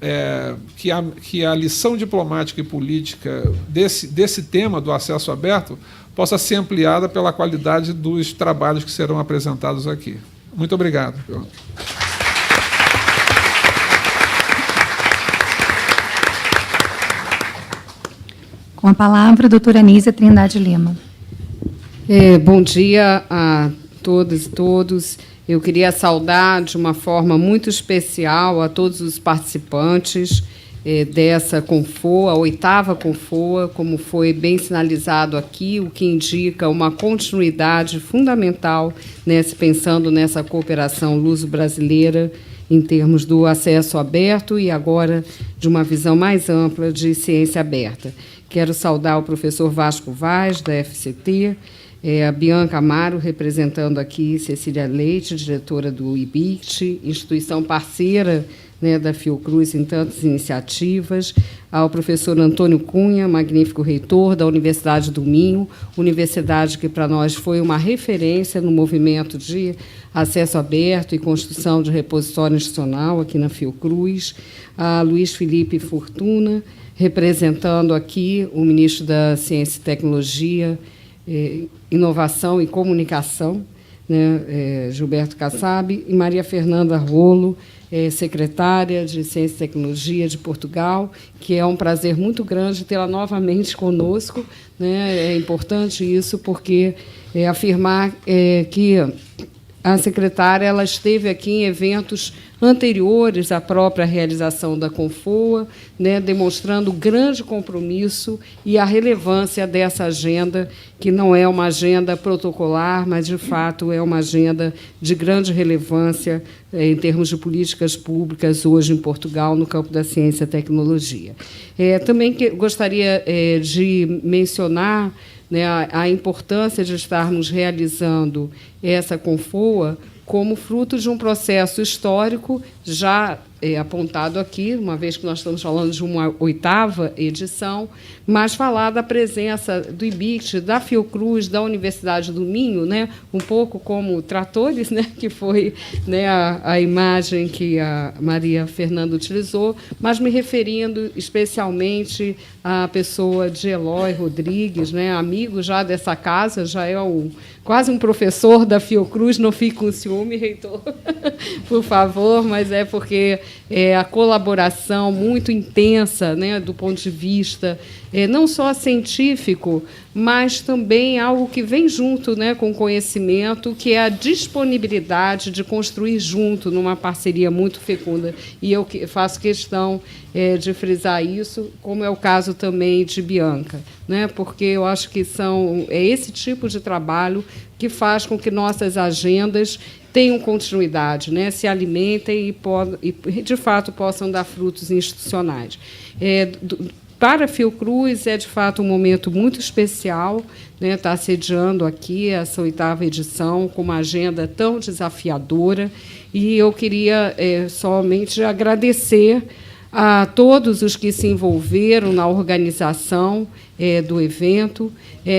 que a lição diplomática e política desse tema do acesso aberto possa ser ampliada pela qualidade dos trabalhos que serão apresentados aqui. Muito obrigado. Com a palavra, a doutora Anísia Trindade Lima. Bom dia a todas e todos. Eu queria saudar de uma forma muito especial a todos os participantes dessa Confoa, a 8ª Confoa, como foi bem sinalizado aqui, o que indica uma continuidade fundamental, né, pensando nessa cooperação luso-brasileira em termos do acesso aberto e agora de uma visão mais ampla de ciência aberta. Quero saudar o professor Vasco Vaz, da FCT, a Bianca Amaro, representando aqui Cecília Leite, diretora do IBICT, instituição parceira, né, da Fiocruz em tantas iniciativas, ao professor Antônio Cunha, magnífico reitor da Universidade do Minho, universidade que para nós foi uma referência no movimento de acesso aberto e construção de repositório institucional aqui na Fiocruz, a Luiz Felipe Fortuna, representando aqui o ministro da Ciência e Tecnologia, Inovação e Comunicação, né, Gilberto Kassab, e Maria Fernanda Rolo, secretária de Ciência e Tecnologia de Portugal, que é um prazer muito grande tê-la novamente conosco, né? É importante isso, porque afirmar que a secretária ela esteve aqui em eventos anteriores à própria realização da Confoa, né, demonstrando o grande compromisso e a relevância dessa agenda, que não é uma agenda protocolar, mas, de fato, é uma agenda de grande relevância em termos de políticas públicas hoje em Portugal, no campo da ciência e tecnologia. Também gostaria de mencionar, né, a importância de estarmos realizando essa Confoa como fruto de um processo histórico já apontado aqui, uma vez que nós estamos falando de uma 8ª edição, mas falar da presença do IBICT, da Fiocruz, da Universidade do Minho, né, um pouco como tratores, né, que foi, né, a imagem que a Maria Fernanda utilizou, mas me referindo especialmente à pessoa de Eloy Rodrigues, né, amigo já dessa casa, já é quase um professor da Fiocruz, não fique com ciúme, reitor, por favor, mas é porque a colaboração muito intensa, né, do ponto de vista não só científico, mas também algo que vem junto, né, com o conhecimento, que é a disponibilidade de construir junto, numa parceria muito fecunda. E eu faço questão de frisar isso, como é o caso também de Bianca, né, porque eu acho que é esse tipo de trabalho que faz com que nossas agendas tenham continuidade, né, se alimentem e, de fato, possam dar frutos institucionais. Para a Fiocruz, de fato, um momento muito especial, né, estar sediando aqui essa 8ª edição, com uma agenda tão desafiadora, e eu queria somente agradecer a todos os que se envolveram na organização do evento,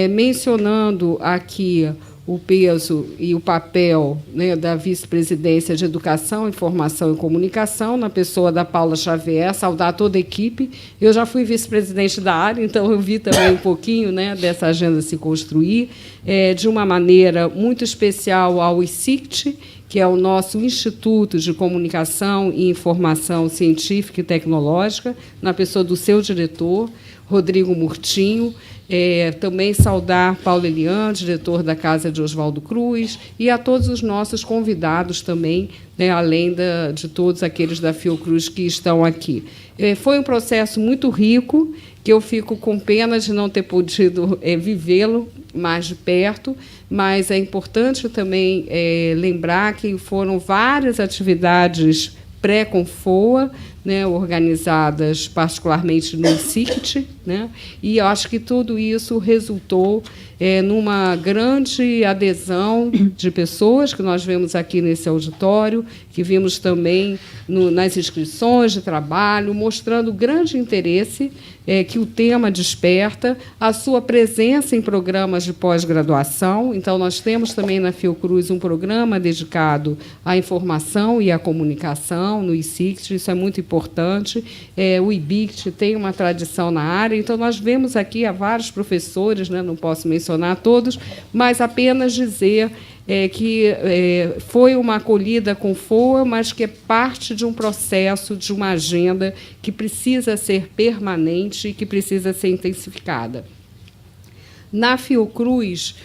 mencionando aqui o peso e o papel, né, da Vice-Presidência de Educação, Informação e Comunicação, na pessoa da Paula Xavier, saudar toda a equipe. Eu já fui vice-presidente da área, então eu vi também um pouquinho, né, dessa agenda se construir, de uma maneira muito especial ao ICICT, que é o nosso Instituto de Comunicação e Informação Científica e Tecnológica, na pessoa do seu diretor, Rodrigo Murtinho. Também saudar Paulo Elian, diretor da Casa de Oswaldo Cruz, e a todos os nossos convidados também, né, além de todos aqueles da Fiocruz que estão aqui. Foi um processo muito rico, que eu fico com pena de não ter podido vivê-lo mais de perto, mas é importante também lembrar que foram várias atividades pré-Confoa, né, organizadas particularmente no ICICT, né, e acho que tudo isso resultou numa grande adesão de pessoas que nós vemos aqui nesse auditório, que vimos também nas inscrições de trabalho, mostrando grande interesse que o tema desperta, a sua presença em programas de pós-graduação. Então, nós temos também na Fiocruz um programa dedicado à informação e à comunicação no ICICT, isso é muito importante. O IBICT tem uma tradição na área, então nós vemos aqui há vários professores, né, não posso mencionar todos, mas apenas dizer que foi uma acolhida com Confoa, mas que é parte de um processo, de uma agenda que precisa ser permanente e que precisa ser intensificada. Na Fiocruz,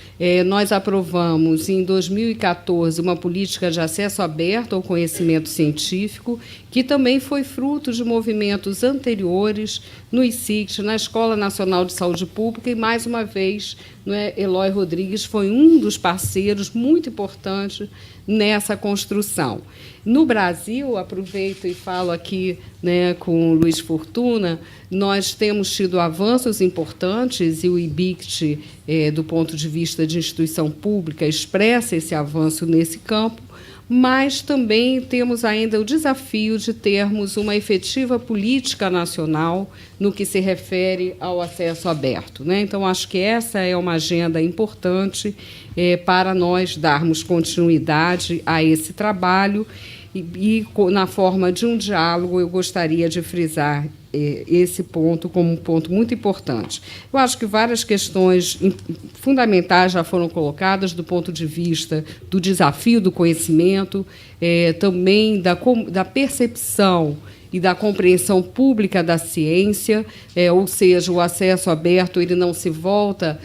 nós aprovamos, em 2014, uma política de acesso aberto ao conhecimento científico, que também foi fruto de movimentos anteriores no ICICT, na Escola Nacional de Saúde Pública, e, mais uma vez, Eloy Rodrigues foi um dos parceiros muito importantes nessa construção. No Brasil, aproveito e falo aqui, com o Luiz Fortuna, nós temos tido avanços importantes, e o IBICT, do ponto de vista de instituição pública, expressa esse avanço nesse campo, mas também temos ainda o desafio de termos uma efetiva política nacional no que se refere ao acesso aberto. Então, acho que essa é uma agenda importante para nós darmos continuidade a esse trabalho, e, na forma de um diálogo, eu gostaria de frisar esse ponto como um ponto muito importante. Eu acho que várias questões fundamentais já foram colocadas do ponto de vista do desafio do conhecimento, também da percepção e da compreensão pública da ciência, ou seja, o acesso aberto ele não se volta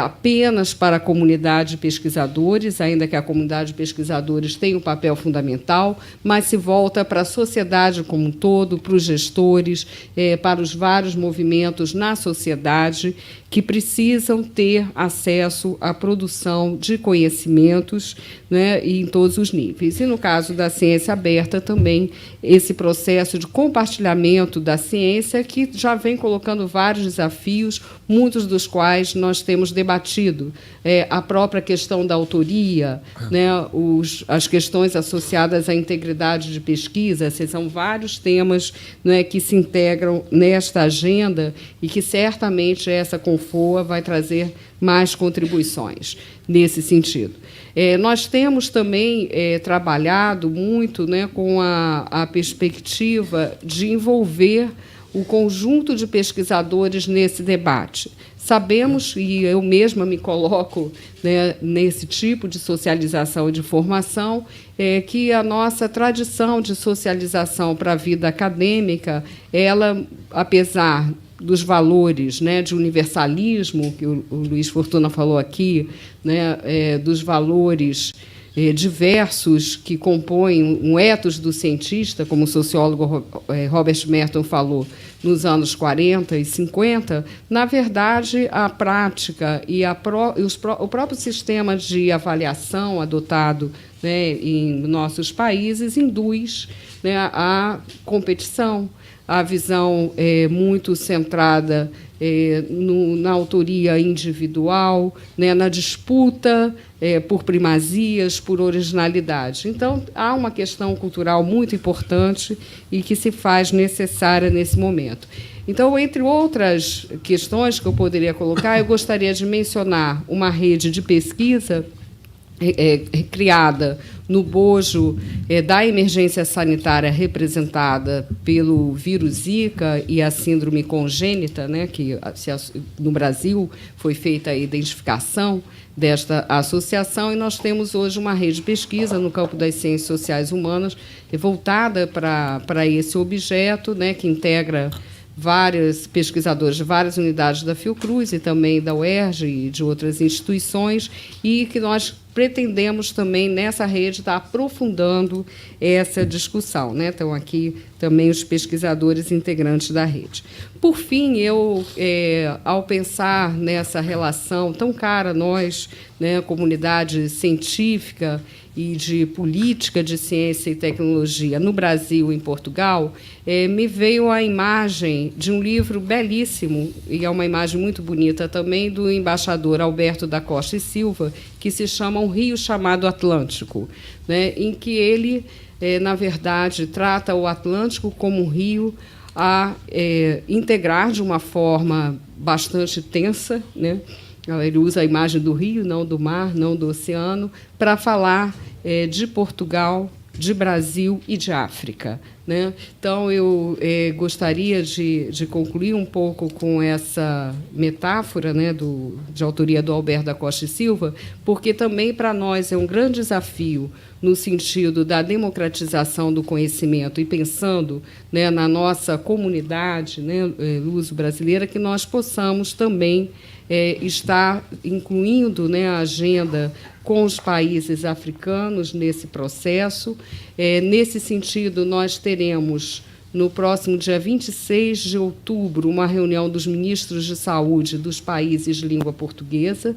apenas para a comunidade de pesquisadores, ainda que a comunidade de pesquisadores tenha um papel fundamental, mas se volta para a sociedade como um todo, para os gestores, para os vários movimentos na sociedade que precisam ter acesso à produção de conhecimentos, e em todos os níveis. E, no caso da ciência aberta, também esse processo de compartilhamento da ciência, que já vem colocando vários desafios, muitos dos quais nós temos debatido. A própria questão da autoria, as questões associadas à integridade de pesquisa, esses são vários temas que se integram nesta agenda e que, certamente, essa Confoa vai trazer mais contribuições nesse sentido. Nós temos também trabalhado muito com a perspectiva de envolver o conjunto de pesquisadores nesse debate. Sabemos, e eu mesma me coloco nesse tipo de socialização e de formação, que a nossa tradição de socialização para a vida acadêmica, ela, apesar dos valores de universalismo, que o Luiz Fortuna falou aqui, dos valores diversos que compõem um ethos do cientista, como o sociólogo Robert Merton falou, nos anos 40 e 50, na verdade, a prática e o próprio sistema de avaliação adotado em nossos países induz a competição, a visão muito centrada na autoria individual, na disputa por primazias, por originalidade. Então, há uma questão cultural muito importante e que se faz necessária nesse momento. Então, entre outras questões que eu poderia colocar, eu gostaria de mencionar uma rede de pesquisa criada no bojo da emergência sanitária representada pelo vírus Zika e a síndrome congênita, que no Brasil foi feita a identificação desta associação, e nós temos hoje uma rede de pesquisa no campo das ciências sociais humanas voltada para esse objeto, que integra vários pesquisadores de várias unidades da Fiocruz e também da UERJ e de outras instituições, e que nós pretendemos também, nessa rede, estar aprofundando essa discussão. Estão aqui também os pesquisadores integrantes da rede. Por fim, eu, ao pensar nessa relação tão cara a nós, comunidade científica e de política de ciência e tecnologia no Brasil e em Portugal, me veio a imagem de um livro belíssimo, e é uma imagem muito bonita também, do embaixador Alberto da Costa e Silva, que se chama Um Rio Chamado Atlântico, em que ele, na verdade, trata o Atlântico como um rio a integrar de uma forma bastante tensa, Ele usa a imagem do rio, não do mar, não do oceano, para falar de Portugal, de Brasil e de África. Então, eu gostaria de concluir um pouco com essa metáfora de autoria do Alberto da Costa e Silva, porque também para nós é um grande desafio no sentido da democratização do conhecimento e pensando na nossa comunidade luso-brasileira, que nós possamos também está incluindo, né, a agenda com os países africanos nesse processo. Nesse sentido, nós teremos, no próximo dia 26 de outubro, uma reunião dos ministros de saúde dos países de língua portuguesa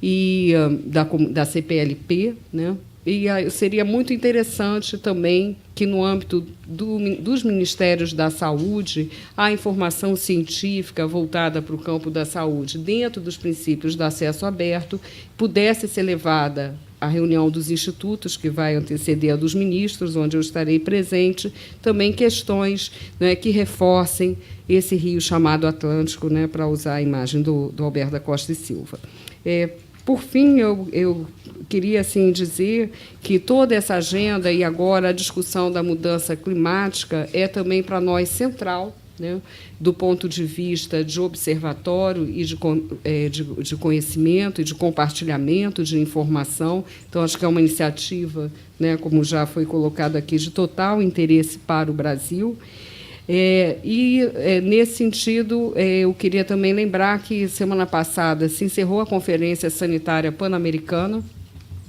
e da CPLP, né? E seria muito interessante também que, no âmbito dos Ministérios da Saúde, a informação científica voltada para o campo da saúde, dentro dos princípios do acesso aberto, pudesse ser levada à reunião dos institutos, que vai anteceder a dos ministros, onde eu estarei presente, também questões, né, que reforcem esse rio chamado Atlântico, né, para usar a imagem do Alberto da Costa e Silva. Por fim, eu queria assim dizer que toda essa agenda e agora a discussão da mudança climática é também para nós central, né, do ponto de vista de observatório e de conhecimento e de compartilhamento de informação. Então, acho que é uma iniciativa, né, como já foi colocado aqui, de total interesse para o Brasil. Nesse sentido, eu queria também lembrar que, semana passada, se encerrou a Conferência Sanitária Pan-Americana,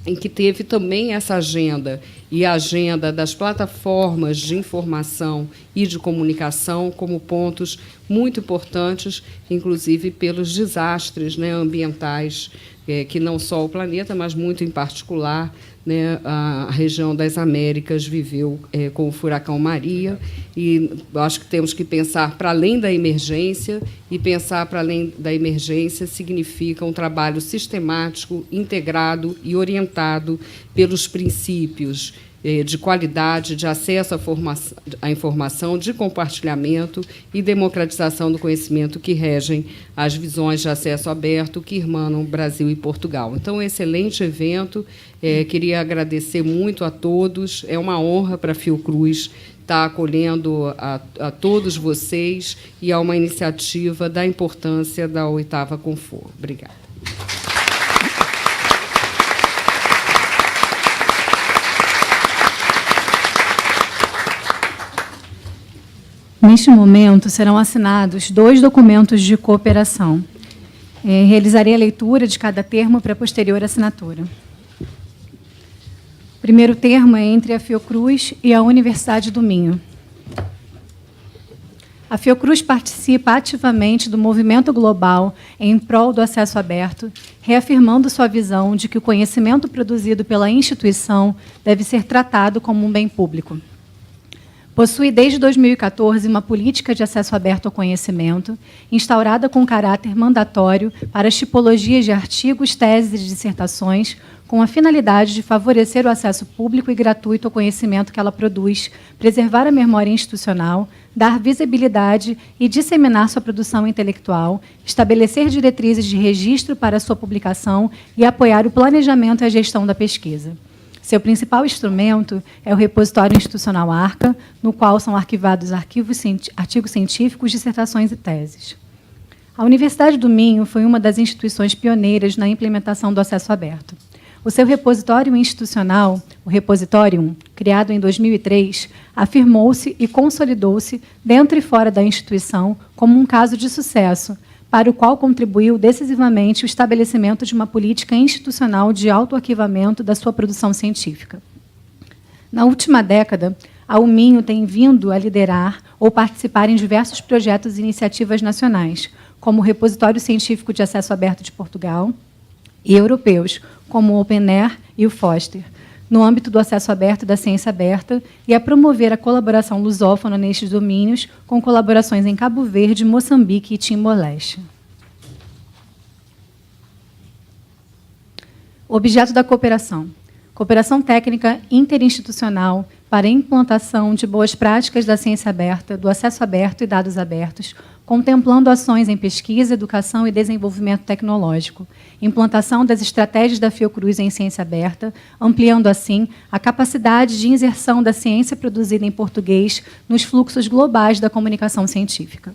em que teve também essa agenda, e a agenda das plataformas de informação e de comunicação como pontos muito importantes, inclusive pelos desastres, né, ambientais, que não só o planeta, mas muito em particular, né, a região das Américas viveu com o furacão Maria. E acho que temos que pensar para além da emergência, e pensar para além da emergência significa um trabalho sistemático, integrado e orientado pelos princípios de qualidade, de acesso à informação, de compartilhamento e democratização do conhecimento que regem as visões de acesso aberto que irmanam Brasil e Portugal. Então, excelente evento. Queria agradecer muito a todos. É uma honra para a Fiocruz estar acolhendo a todos vocês, e a uma iniciativa da importância da 8ª Confor. Obrigada. Neste momento, serão assinados 2 documentos de cooperação. Realizarei a leitura de cada termo para posterior assinatura. O primeiro termo é entre a Fiocruz e a Universidade do Minho. A Fiocruz participa ativamente do movimento global em prol do acesso aberto, reafirmando sua visão de que o conhecimento produzido pela instituição deve ser tratado como um bem público. Possui, desde 2014, uma política de acesso aberto ao conhecimento, instaurada com caráter mandatório para as tipologias de artigos, teses e dissertações, com a finalidade de favorecer o acesso público e gratuito ao conhecimento que ela produz, preservar a memória institucional, dar visibilidade e disseminar sua produção intelectual, estabelecer diretrizes de registro para sua publicação e apoiar o planejamento e a gestão da pesquisa. Seu principal instrumento é o repositório institucional ARCA, no qual são arquivados artigos científicos, dissertações e teses. A Universidade do Minho foi uma das instituições pioneiras na implementação do acesso aberto. O seu repositório institucional, o Repositorium, criado em 2003, afirmou-se e consolidou-se dentro e fora da instituição como um caso de sucesso, para o qual contribuiu decisivamente o estabelecimento de uma política institucional de autoarquivamento da sua produção científica. Na última década, a UMinho tem vindo a liderar ou participar em diversos projetos e iniciativas nacionais, como o Repositório Científico de Acesso Aberto de Portugal, e europeus, como o OpenAIRE e o FOSTER, no âmbito do acesso aberto e da ciência aberta, e a promover a colaboração lusófona nestes domínios, com colaborações em Cabo Verde, Moçambique e Timor-Leste. Objeto da cooperação. Cooperação técnica interinstitucional para a implantação de boas práticas da ciência aberta, do acesso aberto e dados abertos, contemplando ações em pesquisa, educação e desenvolvimento tecnológico, implantação das estratégias da Fiocruz em ciência aberta, ampliando, assim, a capacidade de inserção da ciência produzida em português nos fluxos globais da comunicação científica.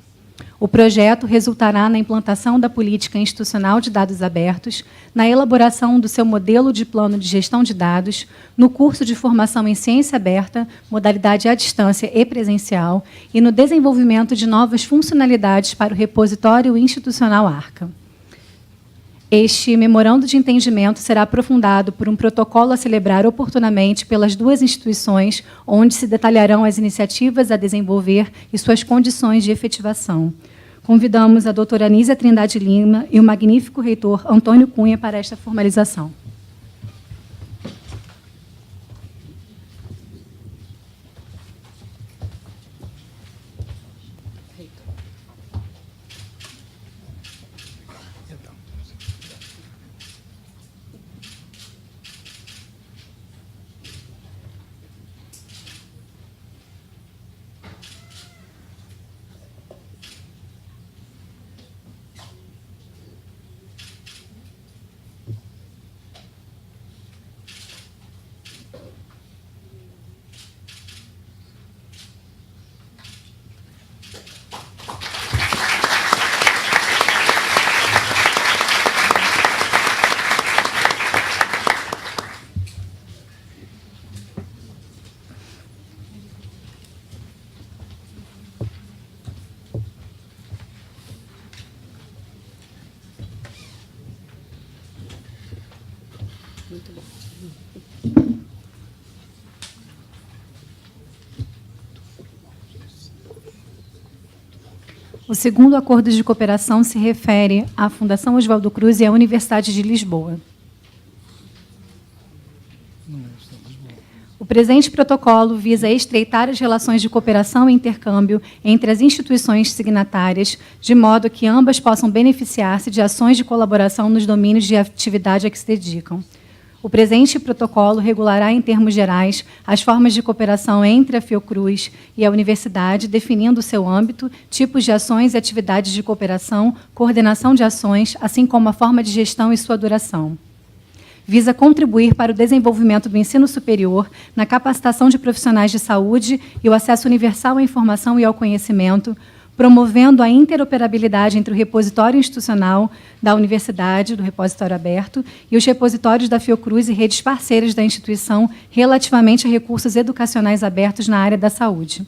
O projeto resultará na implantação da política institucional de dados abertos, na elaboração do seu modelo de plano de gestão de dados, no curso de formação em ciência aberta, modalidade à distância e presencial, e no desenvolvimento de novas funcionalidades para o repositório institucional ARCA. Este memorando de entendimento será aprofundado por um protocolo a celebrar oportunamente pelas duas instituições, onde se detalharão as iniciativas a desenvolver e suas condições de efetivação. Convidamos a doutora Anísia Trindade Lima e o magnífico reitor Antônio Cunha para esta formalização. O segundo acordo de cooperação se refere à Fundação Oswaldo Cruz e à Universidade de Lisboa. O presente protocolo visa estreitar as relações de cooperação e intercâmbio entre as instituições signatárias, de modo que ambas possam beneficiar-se de ações de colaboração nos domínios de atividade a que se dedicam. O presente protocolo regulará, em termos gerais, as formas de cooperação entre a Fiocruz e a universidade, definindo seu âmbito, tipos de ações e atividades de cooperação, coordenação de ações, assim como a forma de gestão e sua duração. Visa contribuir para o desenvolvimento do ensino superior, na capacitação de profissionais de saúde e o acesso universal à informação e ao conhecimento, promovendo a interoperabilidade entre o repositório institucional da universidade, do repositório aberto, e os repositórios da Fiocruz e redes parceiras da instituição relativamente a recursos educacionais abertos na área da saúde.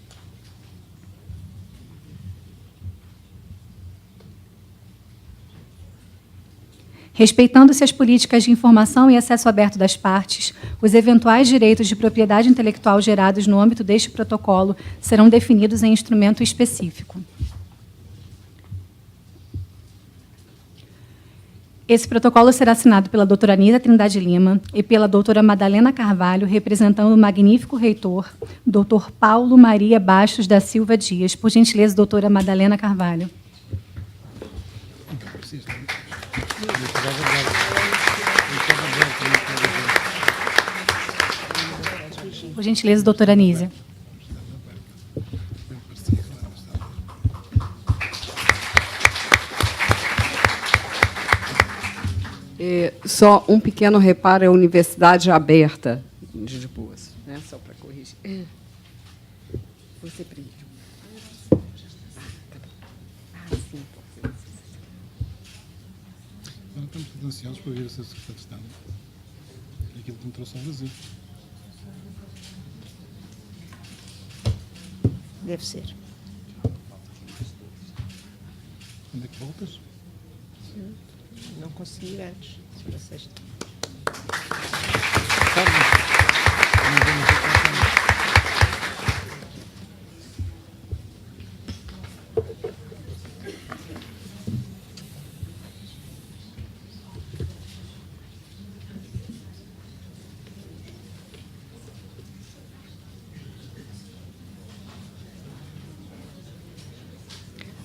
Respeitando-se as políticas de informação e acesso aberto das partes, os eventuais direitos de propriedade intelectual gerados no âmbito deste protocolo serão definidos em instrumento específico. Esse protocolo será assinado pela doutora Anísia Trindade Lima e pela doutora Madalena Carvalho, representando o magnífico reitor, doutor Paulo Maria Bastos da Silva Dias. Por gentileza, doutora Madalena Carvalho. Por gentileza, doutora Anísia. Só um pequeno reparo, é a Universidade Aberta de Boas, né? Só para corrigir. Você primeiro. Sim. Agora estamos todos ansiosos para ver o seu secretário de Estado. Aquilo que me trouxe ao Brasil. Deve ser. Quando é que voltas? Não consegui antes, para sexta.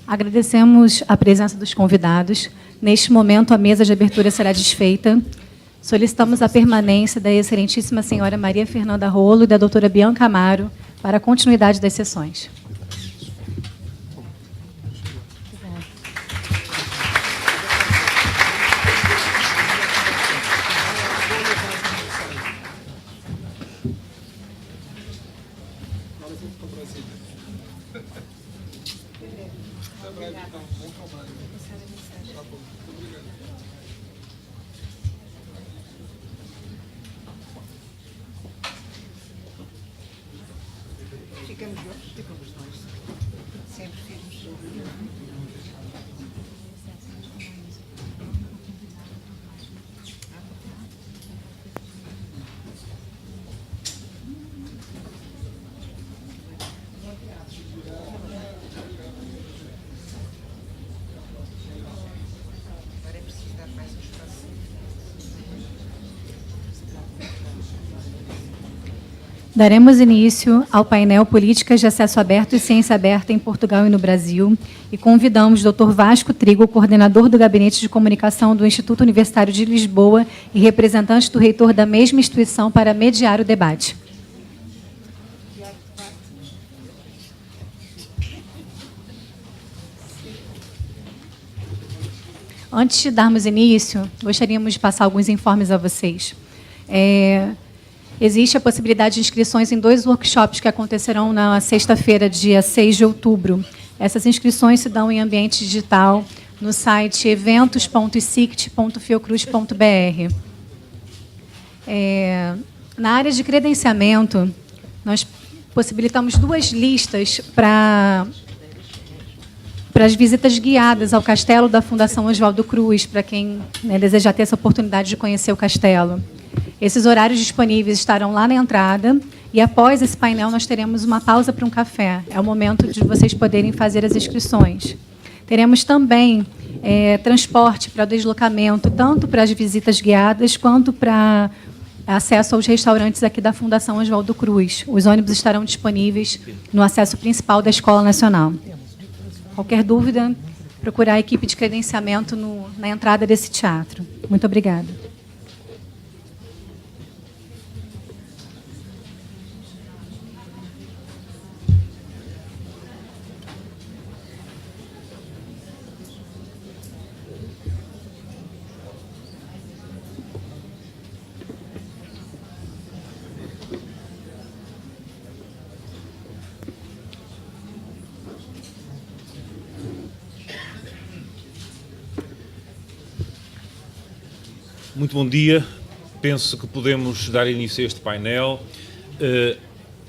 Agradecemos a presença dos convidados. Neste momento, a mesa de abertura será desfeita. Solicitamos a permanência da excelentíssima senhora Maria Fernanda Rolo e da doutora Bianca Amaro para a continuidade das sessões. Ficamos nós. Sempre firmes. Daremos início ao painel Políticas de Acesso Aberto e Ciência Aberta em Portugal e no Brasil e convidamos o Dr. Vasco Trigo, coordenador do Gabinete de Comunicação do Instituto Universitário de Lisboa e representante do reitor da mesma instituição para mediar o debate. Antes de darmos início, gostaríamos de passar alguns informes a vocês. Existe a possibilidade de inscrições em 2 workshops que acontecerão na sexta-feira, dia 6 de outubro. Essas inscrições se dão em ambiente digital no site eventos.sict.fiocruz.br. Na área de credenciamento, nós possibilitamos 2 listas para as visitas guiadas ao castelo da Fundação Oswaldo Cruz, para quem desejar ter essa oportunidade de conhecer o castelo. Esses horários disponíveis estarão lá na entrada e, após esse painel, nós teremos uma pausa para um café. É o momento de vocês poderem fazer as inscrições. Teremos também transporte para o deslocamento, tanto para as visitas guiadas, quanto para acesso aos restaurantes aqui da Fundação Oswaldo Cruz. Os ônibus estarão disponíveis no acesso principal da Escola Nacional. Qualquer dúvida, procurar a equipe de credenciamento na entrada desse teatro. Muito obrigada. Muito bom dia. Penso que podemos dar início a este painel.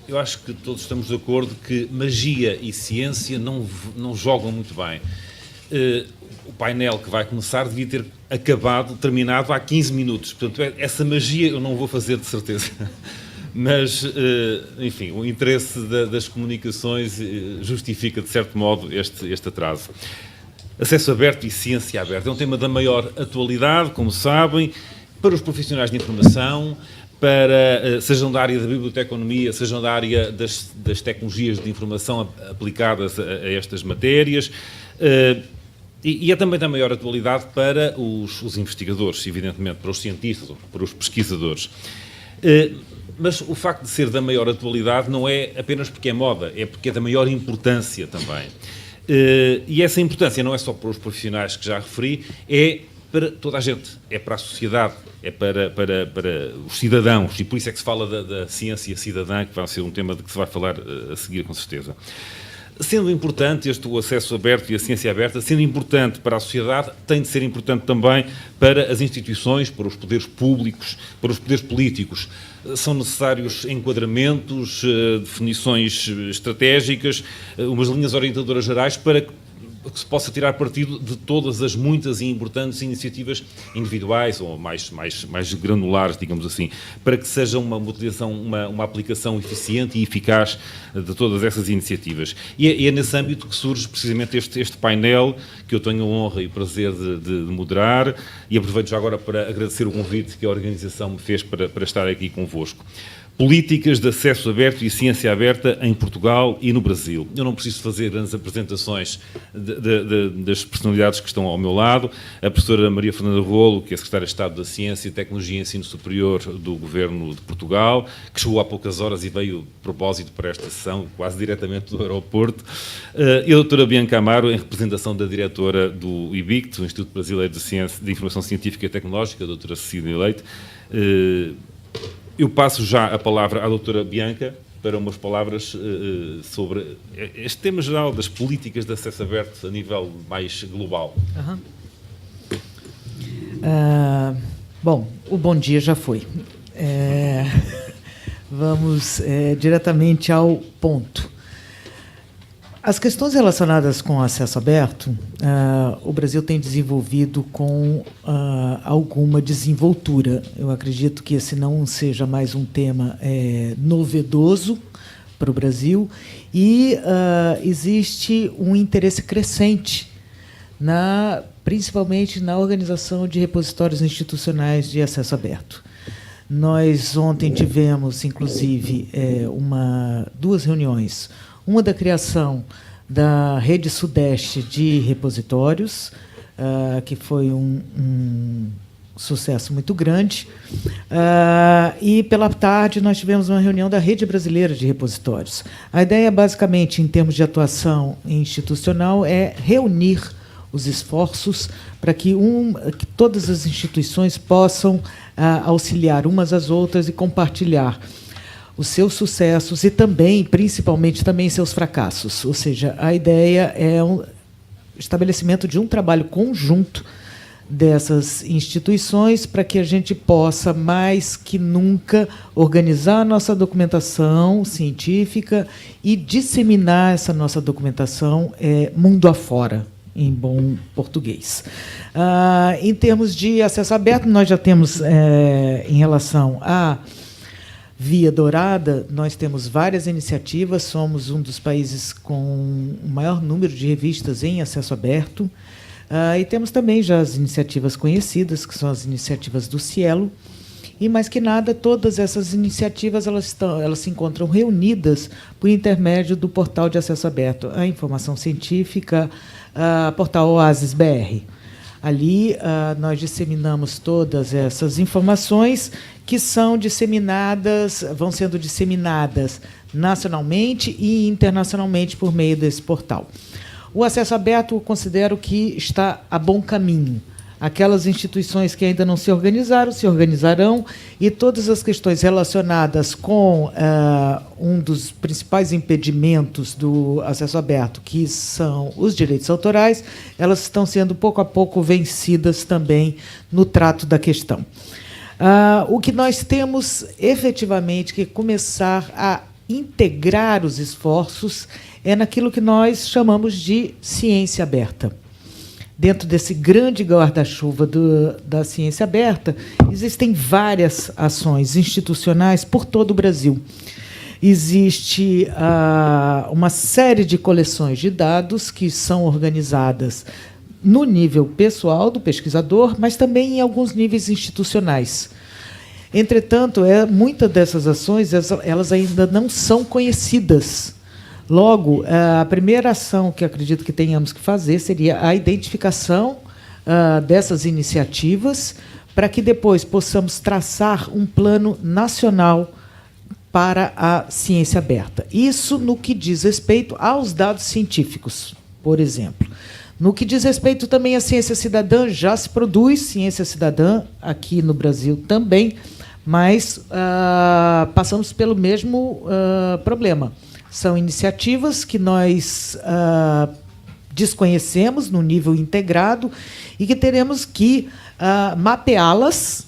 Eu acho que todos estamos de acordo que magia e ciência não jogam muito bem. O painel que vai começar devia ter terminado há 15 minutos. Portanto, essa magia eu não vou fazer de certeza. Mas, enfim, o interesse das comunicações justifica, de certo modo, este atraso. Acesso aberto e ciência aberta. É um tema da maior atualidade, como sabem, para os profissionais de informação, sejam da área da biblioteconomia, sejam da área das tecnologias de informação aplicadas a estas matérias, e é também da maior atualidade para os investigadores, evidentemente, para os cientistas, para os pesquisadores. Mas o facto de ser da maior atualidade não é apenas porque é moda, é porque é da maior importância também. E essa importância não é só para os profissionais que já referi, é para toda a gente, é para a sociedade, é para os cidadãos, e por isso é que se fala da ciência cidadã, que vai ser um tema de que se vai falar a seguir, com certeza. Sendo importante o acesso aberto e a ciência aberta, sendo importante para a sociedade, tem de ser importante também para as instituições, para os poderes públicos, para os poderes políticos. São necessários enquadramentos, definições estratégicas, umas linhas orientadoras gerais para que se possa tirar partido de todas as muitas e importantes iniciativas individuais ou mais granulares, digamos assim, para que seja uma utilização, uma aplicação eficiente e eficaz de todas essas iniciativas. E é nesse âmbito que surge precisamente este painel que eu tenho a honra e o prazer de moderar, e aproveito já agora para agradecer o convite que a organização me fez para estar aqui convosco. Políticas de acesso aberto e ciência aberta em Portugal e no Brasil. Eu não preciso fazer grandes apresentações das personalidades que estão ao meu lado. A professora Maria Fernanda Rolo, que é Secretária de Estado da Ciência, Tecnologia e Ensino Superior do Governo de Portugal, que chegou há poucas horas e veio de propósito para esta sessão, quase diretamente do aeroporto. E a doutora Bianca Amaro, em representação da diretora do IBICT, do Instituto Brasileiro de Informação Científica e Tecnológica, a doutora Cecília Leite. Eu passo já a palavra à doutora Bianca para umas palavras sobre este tema geral das políticas de acesso aberto a nível mais global. Bom, o bom dia já foi. Vamos diretamente ao ponto. As questões relacionadas com o acesso aberto, o Brasil tem desenvolvido com alguma desenvoltura. Eu acredito que esse não seja mais um tema novedoso para o Brasil e existe um interesse crescente, principalmente na organização de repositórios institucionais de acesso aberto. Nós ontem tivemos, inclusive, duas reuniões. Uma da criação da Rede Sudeste de Repositórios, que foi um sucesso muito grande. E, pela tarde, nós tivemos uma reunião da Rede Brasileira de Repositórios. A ideia, basicamente, em termos de atuação institucional, é reunir os esforços para que todas as instituições possam auxiliar umas às outras e compartilhar os seus sucessos e também, principalmente, também seus fracassos. Ou seja, a ideia é o estabelecimento de um trabalho conjunto dessas instituições para que a gente possa, mais que nunca, organizar a nossa documentação científica e disseminar essa nossa documentação mundo afora, em bom português. Em termos de acesso aberto, nós já temos, em relação à Via Dourada, nós temos várias iniciativas, somos um dos países com o maior número de revistas em acesso aberto, e temos também já as iniciativas conhecidas, que são as iniciativas do Cielo, e, mais que nada, todas essas iniciativas elas se encontram reunidas por intermédio do portal de acesso aberto à informação científica, portal Oasis BR. Ali nós disseminamos todas essas informações que vão sendo disseminadas nacionalmente e internacionalmente por meio desse portal. O acesso aberto, eu considero que está a bom caminho. Aquelas instituições que ainda não se organizaram, se organizarão, e todas as questões relacionadas com um dos principais impedimentos do acesso aberto, que são os direitos autorais, elas estão sendo, pouco a pouco, vencidas também no trato da questão. O que nós temos, efetivamente, que começar a integrar os esforços é naquilo que nós chamamos de ciência aberta. Dentro desse grande guarda-chuva da ciência aberta, existem várias ações institucionais por todo o Brasil. Existe uma série de coleções de dados que são organizadas no nível pessoal do pesquisador, mas também em alguns níveis institucionais. Entretanto, muitas dessas ações elas ainda não são conhecidas. Logo, a primeira ação que acredito que tenhamos que fazer seria a identificação dessas iniciativas, para que depois possamos traçar um plano nacional para a ciência aberta. Isso no que diz respeito aos dados científicos, por exemplo. No que diz respeito também à ciência cidadã, já se produz ciência cidadã aqui no Brasil também, mas passamos pelo mesmo problema. São iniciativas que nós desconhecemos no nível integrado e que teremos que mapeá-las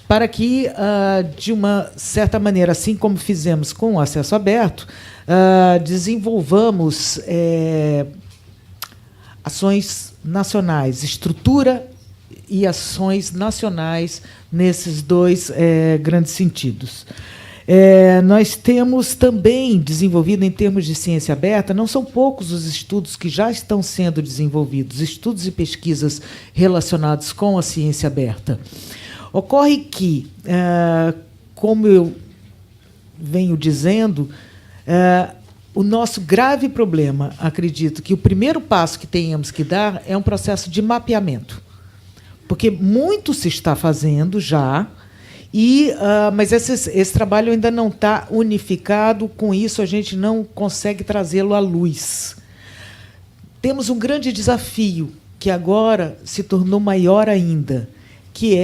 para que, de uma certa maneira, assim como fizemos com o acesso aberto, desenvolvamos ações nacionais, estrutura e ações nacionais nesses dois grandes sentidos. Nós temos também desenvolvido, em termos de ciência aberta, não são poucos os estudos que já estão sendo desenvolvidos, estudos e pesquisas relacionados com a ciência aberta. Ocorre que, como eu venho dizendo, o nosso grave problema, acredito que o primeiro passo que tenhamos que dar é um processo de mapeamento, porque muito se está fazendo já, mas esse trabalho ainda não está unificado, com isso a gente não consegue trazê-lo à luz. Temos um grande desafio, que agora se tornou maior ainda, que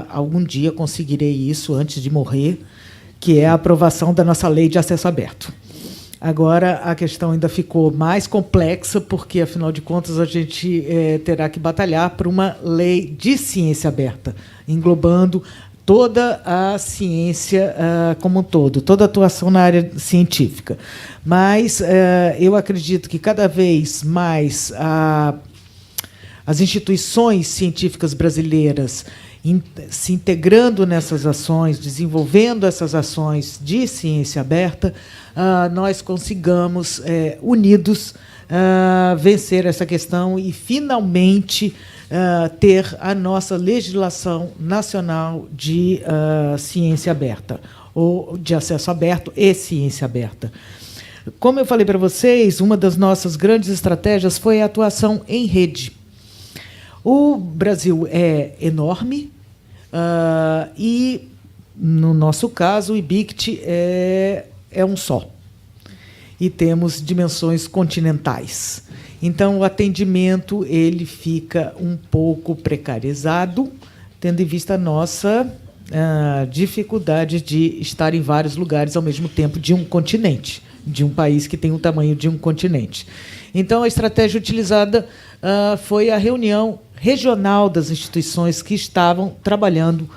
algum dia conseguirei isso antes de morrer, que é a aprovação da nossa lei de acesso aberto. Agora, a questão ainda ficou mais complexa, porque, afinal de contas, a gente terá que batalhar por uma lei de ciência aberta, englobando toda a ciência como um todo, toda a atuação na área científica. Mas eu acredito que, cada vez mais, as instituições científicas brasileiras se integrando nessas ações, desenvolvendo essas ações de ciência aberta, nós consigamos, unidos, vencer essa questão e, finalmente, ter a nossa legislação nacional de ciência aberta, ou de acesso aberto e ciência aberta. Como eu falei para vocês, uma das nossas grandes estratégias foi a atuação em rede. O Brasil é enorme e, no nosso caso, o IBICT é um só. E temos dimensões continentais. Então, o atendimento ele fica um pouco precarizado, tendo em vista a nossa dificuldade de estar em vários lugares ao mesmo tempo de um continente, de um país que tem o tamanho de um continente. Então, a estratégia utilizada foi a reunião regional das instituições que estavam trabalhando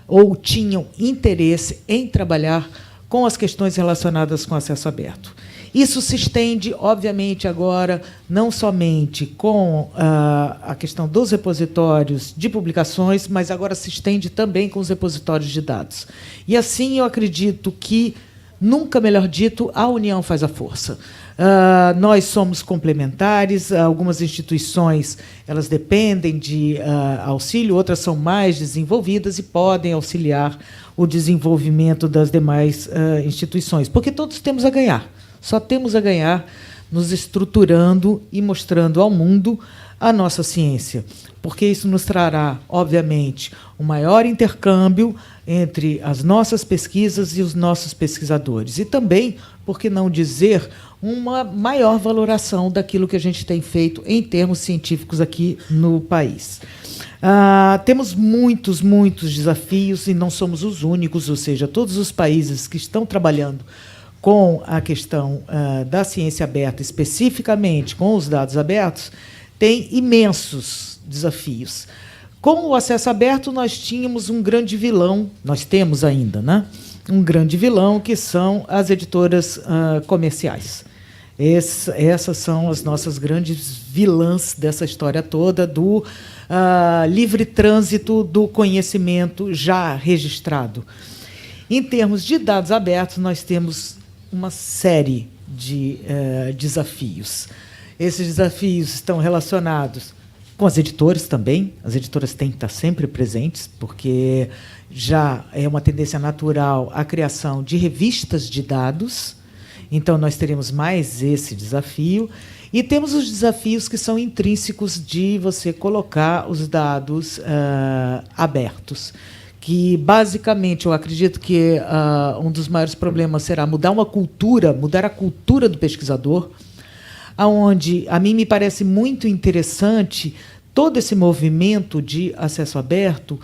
ou tinham interesse em trabalhar com as questões relacionadas com acesso aberto. Isso se estende, obviamente, agora, não somente com a questão dos repositórios de publicações, mas agora se estende também com os repositórios de dados. E, assim, eu acredito que, nunca melhor dito, a união faz a força. Nós somos complementares, algumas instituições elas dependem de auxílio, outras são mais desenvolvidas e podem auxiliar o desenvolvimento das demais instituições, porque todos temos a ganhar. Só temos a ganhar nos estruturando e mostrando ao mundo a nossa ciência, porque isso nos trará, obviamente, um maior intercâmbio entre as nossas pesquisas e os nossos pesquisadores. E também, por que não dizer, uma maior valoração daquilo que a gente tem feito em termos científicos aqui no país. Temos muitos desafios e não somos os únicos, ou seja, todos os países que estão trabalhando com a questão da ciência aberta, especificamente com os dados abertos, têm imensos desafios. Com o acesso aberto, nós tínhamos um grande vilão, nós temos ainda, né? Um grande vilão, que são as editoras comerciais. Essas são as nossas grandes vilãs dessa história toda do livre trânsito do conhecimento já registrado. Em termos de dados abertos, nós temos uma série de desafios. Esses desafios estão relacionados com as editoras também. As editoras têm que estar sempre presentes, porque já é uma tendência natural a criação de revistas de dados. Então, nós teremos mais esse desafio. E temos os desafios que são intrínsecos de você colocar os dados abertos, que, basicamente, eu acredito que um dos maiores problemas será mudar a cultura do pesquisador, onde a mim me parece muito interessante todo esse movimento de acesso aberto,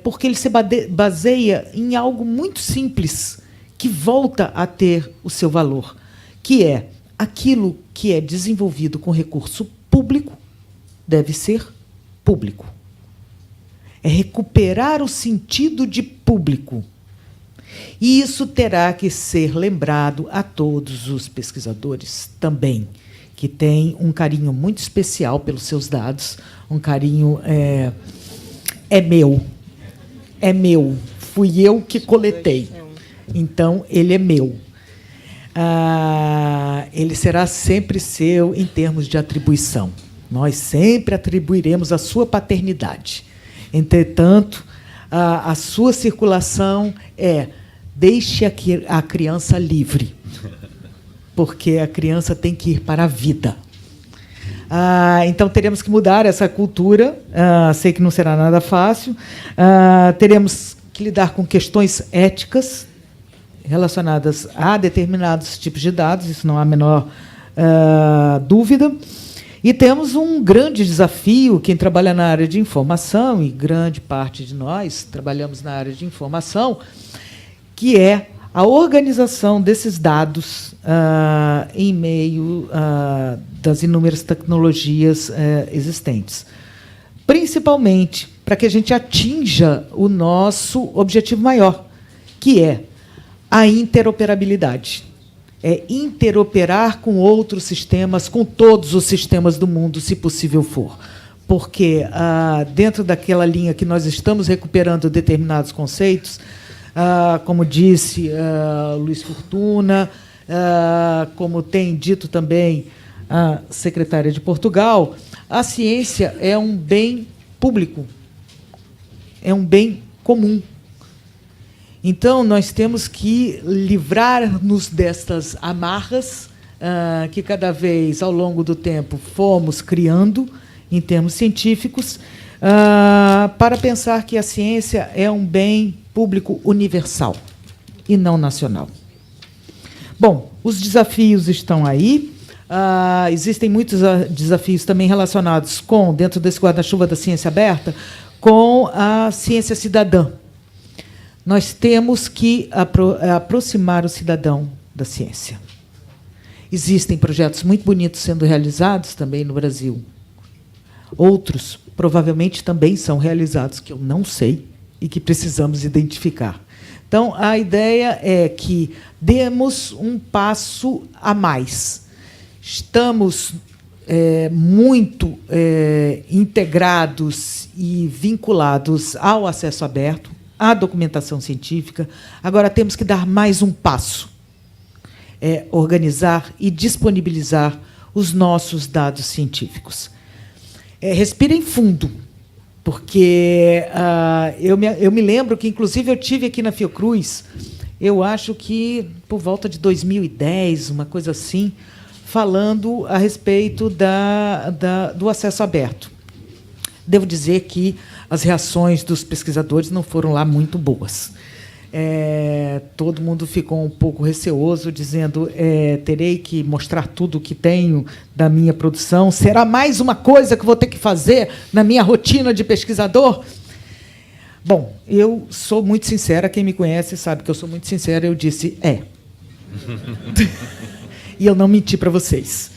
porque ele se baseia em algo muito simples, que volta a ter o seu valor, que é aquilo que é desenvolvido com recurso público deve ser público. É recuperar o sentido de público. E isso terá que ser lembrado a todos os pesquisadores também, que têm um carinho muito especial pelos seus dados, um carinho é meu, fui eu que coletei, então ele é meu. Ele será sempre seu em termos de atribuição. Nós sempre atribuiremos a sua paternidade. Entretanto, a sua circulação deixe a criança livre, porque a criança tem que ir para a vida. Então, teremos que mudar essa cultura. Sei que não será nada fácil. Teremos que lidar com questões éticas relacionadas a determinados tipos de dados, isso não há a menor dúvida. E temos um grande desafio, quem trabalha na área de informação, e grande parte de nós trabalhamos na área de informação, que é a organização desses dados em meio das inúmeras tecnologias existentes. Principalmente para que a gente atinja o nosso objetivo maior, que é a interoperabilidade. É interoperar com outros sistemas, com todos os sistemas do mundo, se possível for. Porque, dentro daquela linha que nós estamos recuperando determinados conceitos, como disse Luiz Fortuna, como tem dito também a secretária de Portugal, a ciência é um bem público, é um bem comum. Então, nós temos que livrar-nos destas amarras que cada vez, ao longo do tempo, fomos criando, em termos científicos, para pensar que a ciência é um bem público universal e não nacional. Bom, os desafios estão aí. Existem muitos desafios também relacionados com, dentro desse guarda-chuva da ciência aberta, com a ciência cidadã. Nós temos que aproximar o cidadão da ciência. Existem projetos muito bonitos sendo realizados também no Brasil. Outros, provavelmente, também são realizados, que eu não sei e que precisamos identificar. Então, a ideia é que demos um passo a mais. Estamos muito integrados e vinculados ao acesso aberto, à documentação científica. Agora, temos que dar mais um passo. Organizar e disponibilizar os nossos dados científicos. Respirem fundo, porque eu me lembro que, inclusive, eu tive aqui na Fiocruz, eu acho que por volta de 2010, uma coisa assim, falando a respeito do acesso aberto. Devo dizer que as reações dos pesquisadores não foram lá muito boas. Todo mundo ficou um pouco receoso, dizendo terei que mostrar tudo o que tenho da minha produção. Será mais uma coisa que vou ter que fazer na minha rotina de pesquisador? Bom, eu sou muito sincera. Quem me conhece sabe que eu sou muito sincera. Eu disse, E eu não menti para vocês.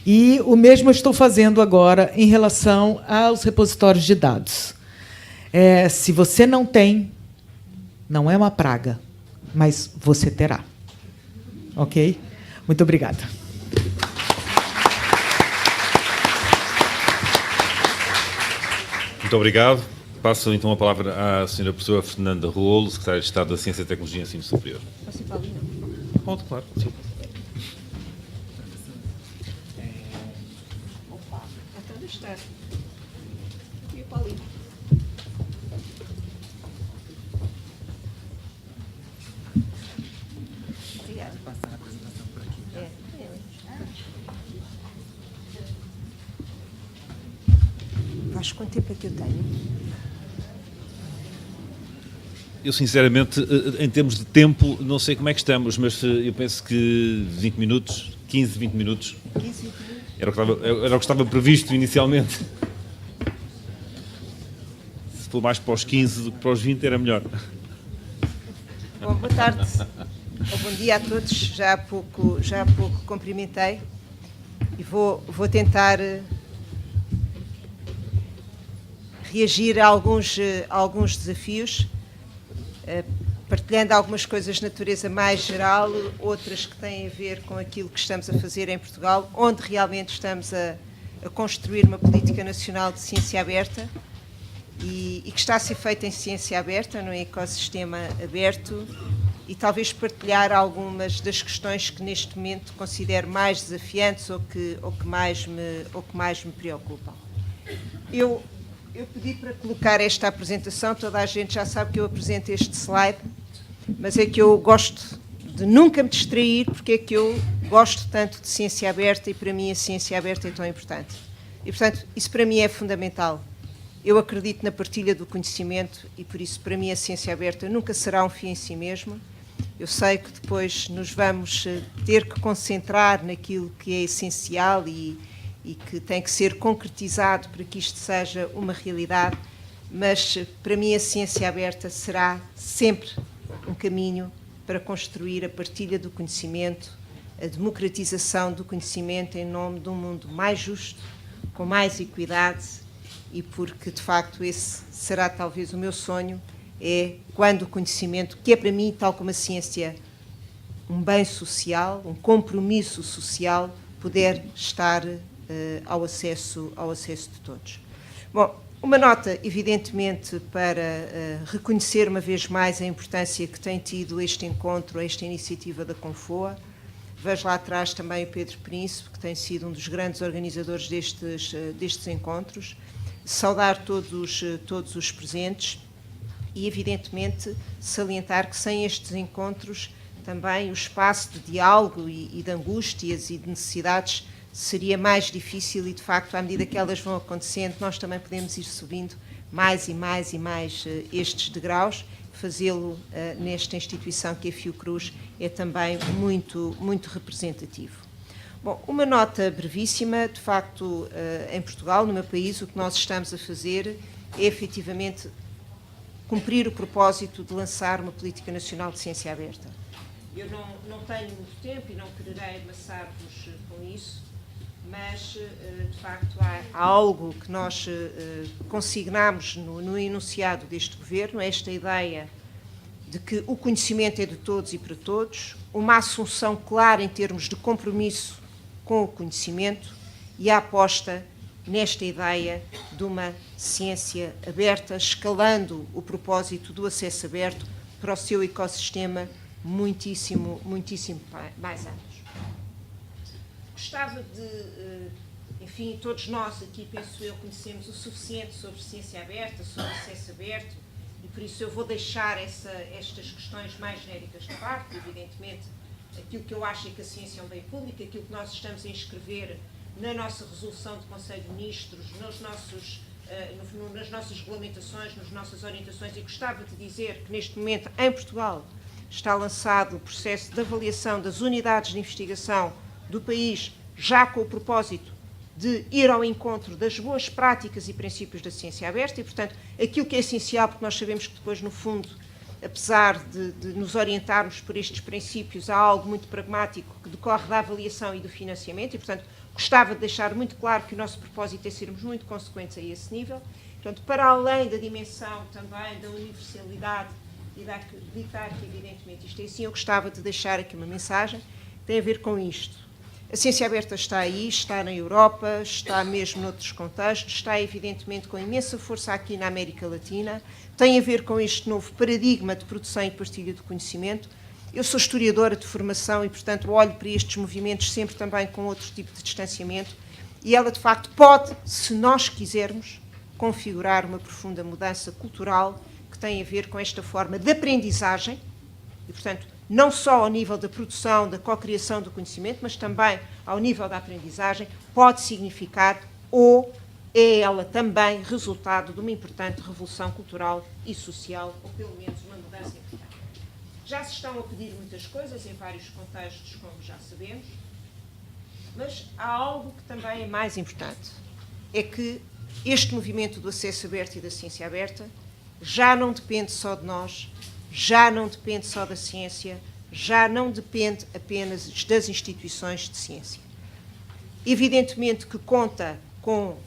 E o mesmo eu estou fazendo agora em relação aos repositórios de dados. Se você não tem, não é uma praga, mas você terá. Ok? Muito obrigada. Muito obrigado. Passo, então, a palavra à senhora professora Fernanda Rolo, secretária de Estado da Ciência, Tecnologia e Ensino Superior. Posso ir para ali? Pode, claro. Sim. Opa, então deixa estar. E para ali. Vasco, quanto tempo é que eu tenho? Eu, sinceramente, em termos de tempo, não sei como é que estamos, mas eu penso que 20 minutos, 15, 20 minutos, 15, 20 minutos? era o que estava previsto inicialmente. Se for mais para os 15 do que para os 20, era melhor. Bom, boa tarde. Ou bom dia a todos. Já há pouco cumprimentei e vou tentar reagir a alguns desafios, partilhando algumas coisas de natureza mais geral, outras que têm a ver com aquilo que estamos a fazer em Portugal, onde realmente estamos a construir uma política nacional de ciência aberta e que está a ser feita em ciência aberta, num ecossistema aberto, e talvez partilhar algumas das questões que neste momento considero mais desafiantes ou que mais me preocupam. Eu pedi para colocar esta apresentação. Toda a gente já sabe que eu apresento este slide, mas é que eu gosto de nunca me distrair, porque é que eu gosto tanto de ciência aberta e para mim a ciência aberta é tão importante. E, portanto, isso para mim é fundamental. Eu acredito na partilha do conhecimento e, por isso, para mim a ciência aberta nunca será um fim em si mesmo. Eu sei que depois nos vamos ter que concentrar naquilo que é essencial e que tem que ser concretizado para que isto seja uma realidade, mas para mim a ciência aberta será sempre um caminho para construir a partilha do conhecimento, a democratização do conhecimento em nome de um mundo mais justo, com mais equidade, e porque de facto esse será talvez o meu sonho, quando o conhecimento, que é para mim, tal como a ciência, um bem social, um compromisso social, puder estar ao acesso de todos. Bom, uma nota, evidentemente, para reconhecer uma vez mais a importância que tem tido este encontro, esta iniciativa da Confoa, Vejo lá atrás também o Pedro Príncipe, que tem sido um dos grandes organizadores destes encontros. Saudar todos os presentes e, evidentemente, salientar que sem estes encontros também o espaço de diálogo e de angústias e de necessidades seria mais difícil e, de facto, à medida que elas vão acontecendo, nós também podemos ir subindo mais e mais e mais estes degraus. Fazê-lo nesta instituição que é a Fiocruz é também muito, muito representativo. Bom, uma nota brevíssima, de facto, em Portugal, no meu país, o que nós estamos a fazer é efetivamente cumprir o propósito de lançar uma política nacional de ciência aberta. Eu não tenho muito tempo e não quererei amassar-vos com isso, mas, de facto, há algo que nós consignamos no enunciado deste governo, esta ideia de que o conhecimento é de todos e para todos, uma assunção clara em termos de compromisso com o conhecimento e a aposta nesta ideia de uma ciência aberta, escalando o propósito do acesso aberto para o seu ecossistema muitíssimo, muitíssimo mais amplo. Gostava de, enfim, todos nós aqui, penso eu, conhecemos o suficiente sobre ciência aberta, sobre acesso aberto, e por isso eu vou deixar estas questões mais genéricas de parte. Evidentemente, aquilo que eu acho é que a ciência é um bem público, aquilo que nós estamos a inscrever na nossa resolução do Conselho de Ministros, nas nossas regulamentações, nas nossas orientações, e gostava de dizer que neste momento, em Portugal, está lançado o processo de avaliação das unidades de investigação do país, já com o propósito de ir ao encontro das boas práticas e princípios da ciência aberta e, portanto, aquilo que é essencial, porque nós sabemos que depois, no fundo, apesar de nos orientarmos por estes princípios, há algo muito pragmático que decorre da avaliação e do financiamento e, portanto, gostava de deixar muito claro que o nosso propósito é sermos muito consequentes a esse nível. Portanto, para além da dimensão também da universalidade e de acreditar que, evidentemente, isto é assim, eu gostava de deixar aqui uma mensagem que tem a ver com isto. A ciência aberta está aí, está na Europa, está mesmo noutros contextos, está evidentemente com imensa força aqui na América Latina, tem a ver com este novo paradigma de produção e partilha do conhecimento. Eu sou historiadora de formação e, portanto, olho para estes movimentos sempre também com outro tipo de distanciamento e ela, de facto, pode, se nós quisermos, configurar uma profunda mudança cultural que tem a ver com esta forma de aprendizagem e, portanto, não só ao nível da produção, da cocriação do conhecimento, mas também ao nível da aprendizagem, pode significar ou é ela também resultado de uma importante revolução cultural e social, ou pelo menos uma mudança importante. Já se estão a pedir muitas coisas em vários contextos, como já sabemos, mas há algo que também é mais importante, é que este movimento do acesso aberto e da ciência aberta já não depende só de nós, já não depende só da ciência, já não depende apenas das instituições de ciência. Evidentemente que conta com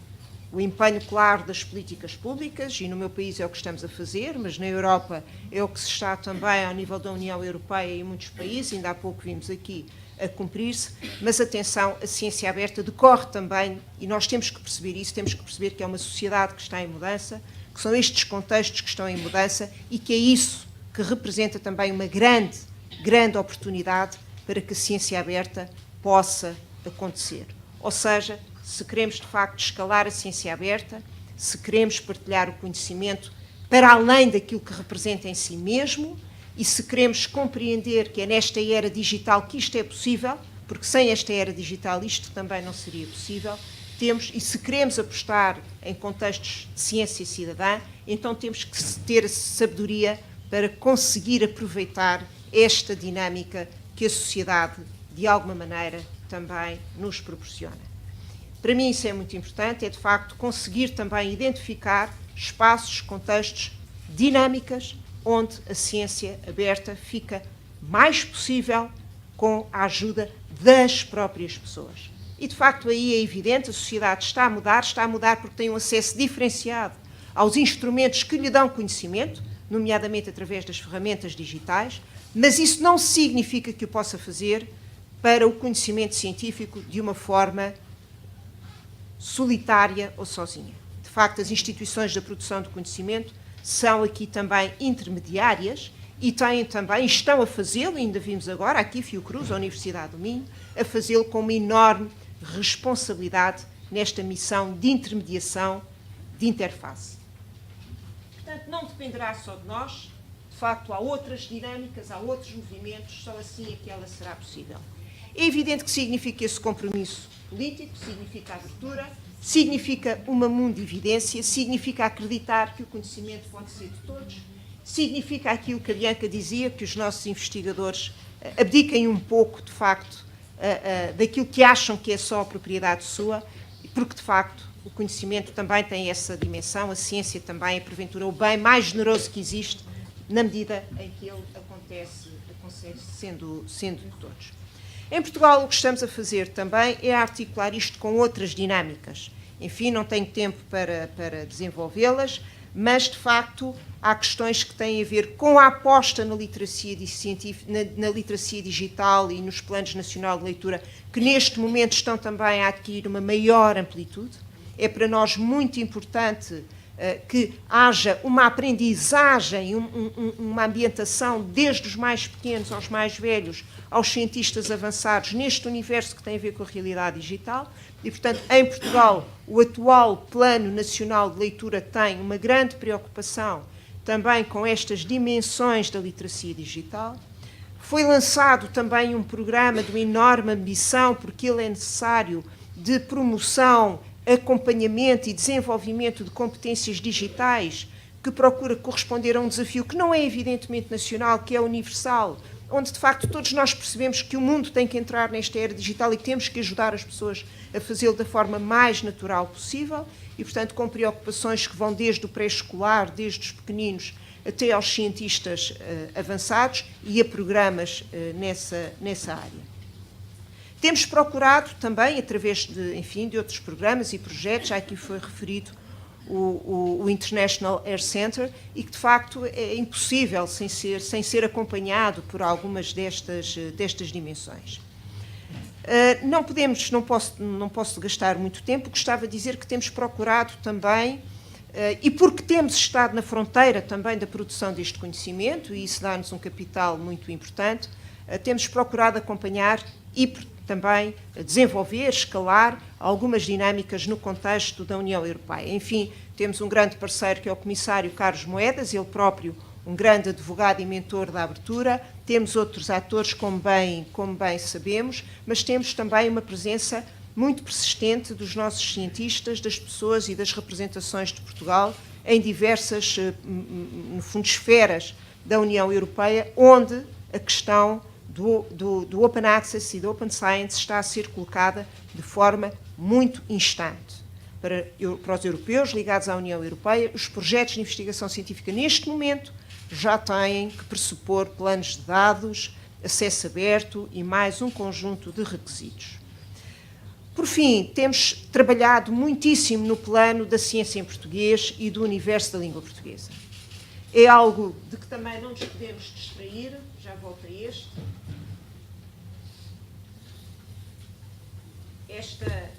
o empenho claro das políticas públicas, e no meu país é o que estamos a fazer, mas na Europa é o que se está também ao nível da União Europeia e em muitos países, ainda há pouco vimos aqui, a cumprir-se, mas atenção, a ciência aberta decorre também, e nós temos que perceber isso, temos que perceber que é uma sociedade que está em mudança, que são estes contextos que estão em mudança e que é isso que representa também uma grande oportunidade para que a ciência aberta possa acontecer. Ou seja, se queremos de facto escalar a ciência aberta, se queremos partilhar o conhecimento para além daquilo que representa em si mesmo e se queremos compreender que é nesta era digital que isto é possível, porque sem esta era digital isto também não seria possível, e se queremos apostar em contextos de ciência cidadã, então temos que ter a sabedoria para conseguir aproveitar esta dinâmica que a sociedade, de alguma maneira, também nos proporciona. Para mim isso é muito importante, é de facto conseguir também identificar espaços, contextos, dinâmicas, onde a ciência aberta fica mais possível com a ajuda das próprias pessoas. E de facto aí é evidente, a sociedade está a mudar porque tem um acesso diferenciado aos instrumentos que lhe dão conhecimento, nomeadamente através das ferramentas digitais, mas isso não significa que o possa fazer para o conhecimento científico de uma forma solitária ou sozinha. De facto, as instituições da produção de conhecimento são aqui também intermediárias e têm também, estão a fazê-lo, ainda vimos agora, aqui Fiocruz, a Universidade do Minho, a fazê-lo com uma enorme responsabilidade nesta missão de intermediação, de interface. Portanto, não dependerá só de nós, de facto há outras dinâmicas, há outros movimentos, só assim é que ela será possível. É evidente que significa esse compromisso político, significa abertura, significa uma mundividência, significa acreditar que o conhecimento pode ser de todos, significa aquilo que a Bianca dizia, que os nossos investigadores abdiquem um pouco, de facto, daquilo que acham que é só a propriedade sua, porque, de facto, o conhecimento também tem essa dimensão, a ciência também é, porventura, o bem mais generoso que existe, na medida em que ele acontece sendo de todos. Em Portugal, o que estamos a fazer também é articular isto com outras dinâmicas. Enfim, não tenho tempo para desenvolvê-las, mas, de facto, há questões que têm a ver com a aposta na literacia digital e nos planos nacional de leitura, que neste momento estão também a adquirir uma maior amplitude. É para nós muito importante que haja uma aprendizagem, uma ambientação, desde os mais pequenos aos mais velhos, aos cientistas avançados, neste universo que tem a ver com a realidade digital. E, portanto, em Portugal, o atual Plano Nacional de Leitura tem uma grande preocupação também com estas dimensões da literacia digital. Foi lançado também um programa de uma enorme ambição, porque ele é necessário, de promoção, acompanhamento e desenvolvimento de competências digitais, que procura corresponder a um desafio que não é evidentemente nacional, que é universal, onde de facto todos nós percebemos que o mundo tem que entrar nesta era digital e que temos que ajudar as pessoas a fazê-lo da forma mais natural possível e, portanto, com preocupações que vão desde o pré-escolar, desde os pequeninos, até aos cientistas avançados e a programas nessa área. Temos procurado também, através de outros programas e projetos, já aqui foi referido o International Air Center, e que de facto é impossível sem ser acompanhado por algumas destas dimensões. Não posso gastar muito tempo, gostava de dizer que temos procurado também, e porque temos estado na fronteira também da produção deste conhecimento, e isso dá-nos um capital muito importante, temos procurado acompanhar e também desenvolver, escalar algumas dinâmicas no contexto da União Europeia. Enfim, temos um grande parceiro que é o Comissário Carlos Moedas, ele próprio um grande advogado e mentor da abertura, temos outros atores, como bem sabemos, mas temos também uma presença muito persistente dos nossos cientistas, das pessoas e das representações de Portugal em diversas, no fundo, esferas da União Europeia, onde a questão do Open Access e do Open Science está a ser colocada de forma muito instante. Para os europeus ligados à União Europeia, os projetos de investigação científica neste momento já têm que pressupor planos de dados, acesso aberto e mais um conjunto de requisitos. Por fim, temos trabalhado muitíssimo no plano da ciência em português e do universo da língua portuguesa. É algo de que também não nos podemos distrair, já volto a este.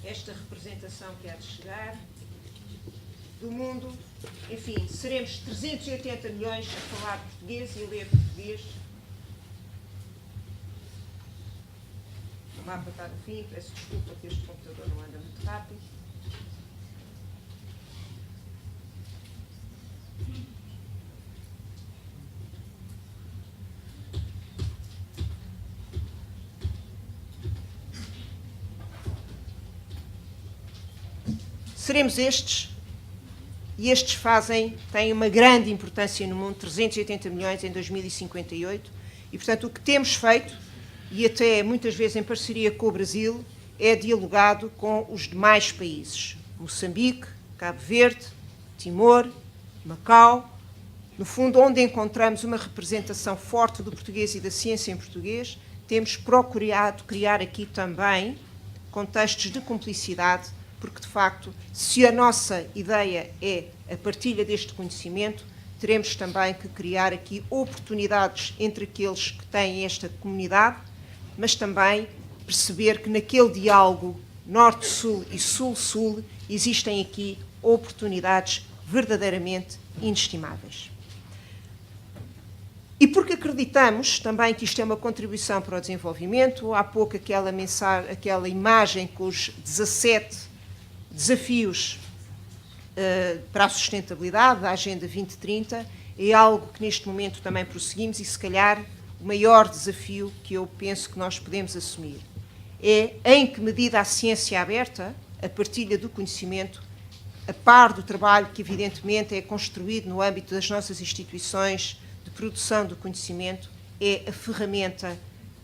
Esta representação que há de chegar do mundo, enfim, seremos 380 milhões a falar português e a ler português. O mapa está no fim, peço desculpa que este computador não anda muito rápido. Seremos estes, e estes têm uma grande importância no mundo, 380 milhões em 2058, e, portanto, o que temos feito, e até muitas vezes em parceria com o Brasil, é dialogado com os demais países. Moçambique, Cabo Verde, Timor, Macau, no fundo, onde encontramos uma representação forte do português e da ciência em português, temos procurado criar aqui também contextos de cumplicidade, porque, de facto, se a nossa ideia é a partilha deste conhecimento, teremos também que criar aqui oportunidades entre aqueles que têm esta comunidade, mas também perceber que naquele diálogo norte-sul e sul-sul existem aqui oportunidades verdadeiramente inestimáveis. E porque acreditamos também que isto é uma contribuição para o desenvolvimento. Há pouco aquela imagem com os 17 desafios para a sustentabilidade da Agenda 2030 é algo que neste momento também prosseguimos e, se calhar, o maior desafio que eu penso que nós podemos assumir é em que medida a ciência aberta, a partilha do conhecimento, a par do trabalho que, evidentemente, é construído no âmbito das nossas instituições de produção do conhecimento, é a ferramenta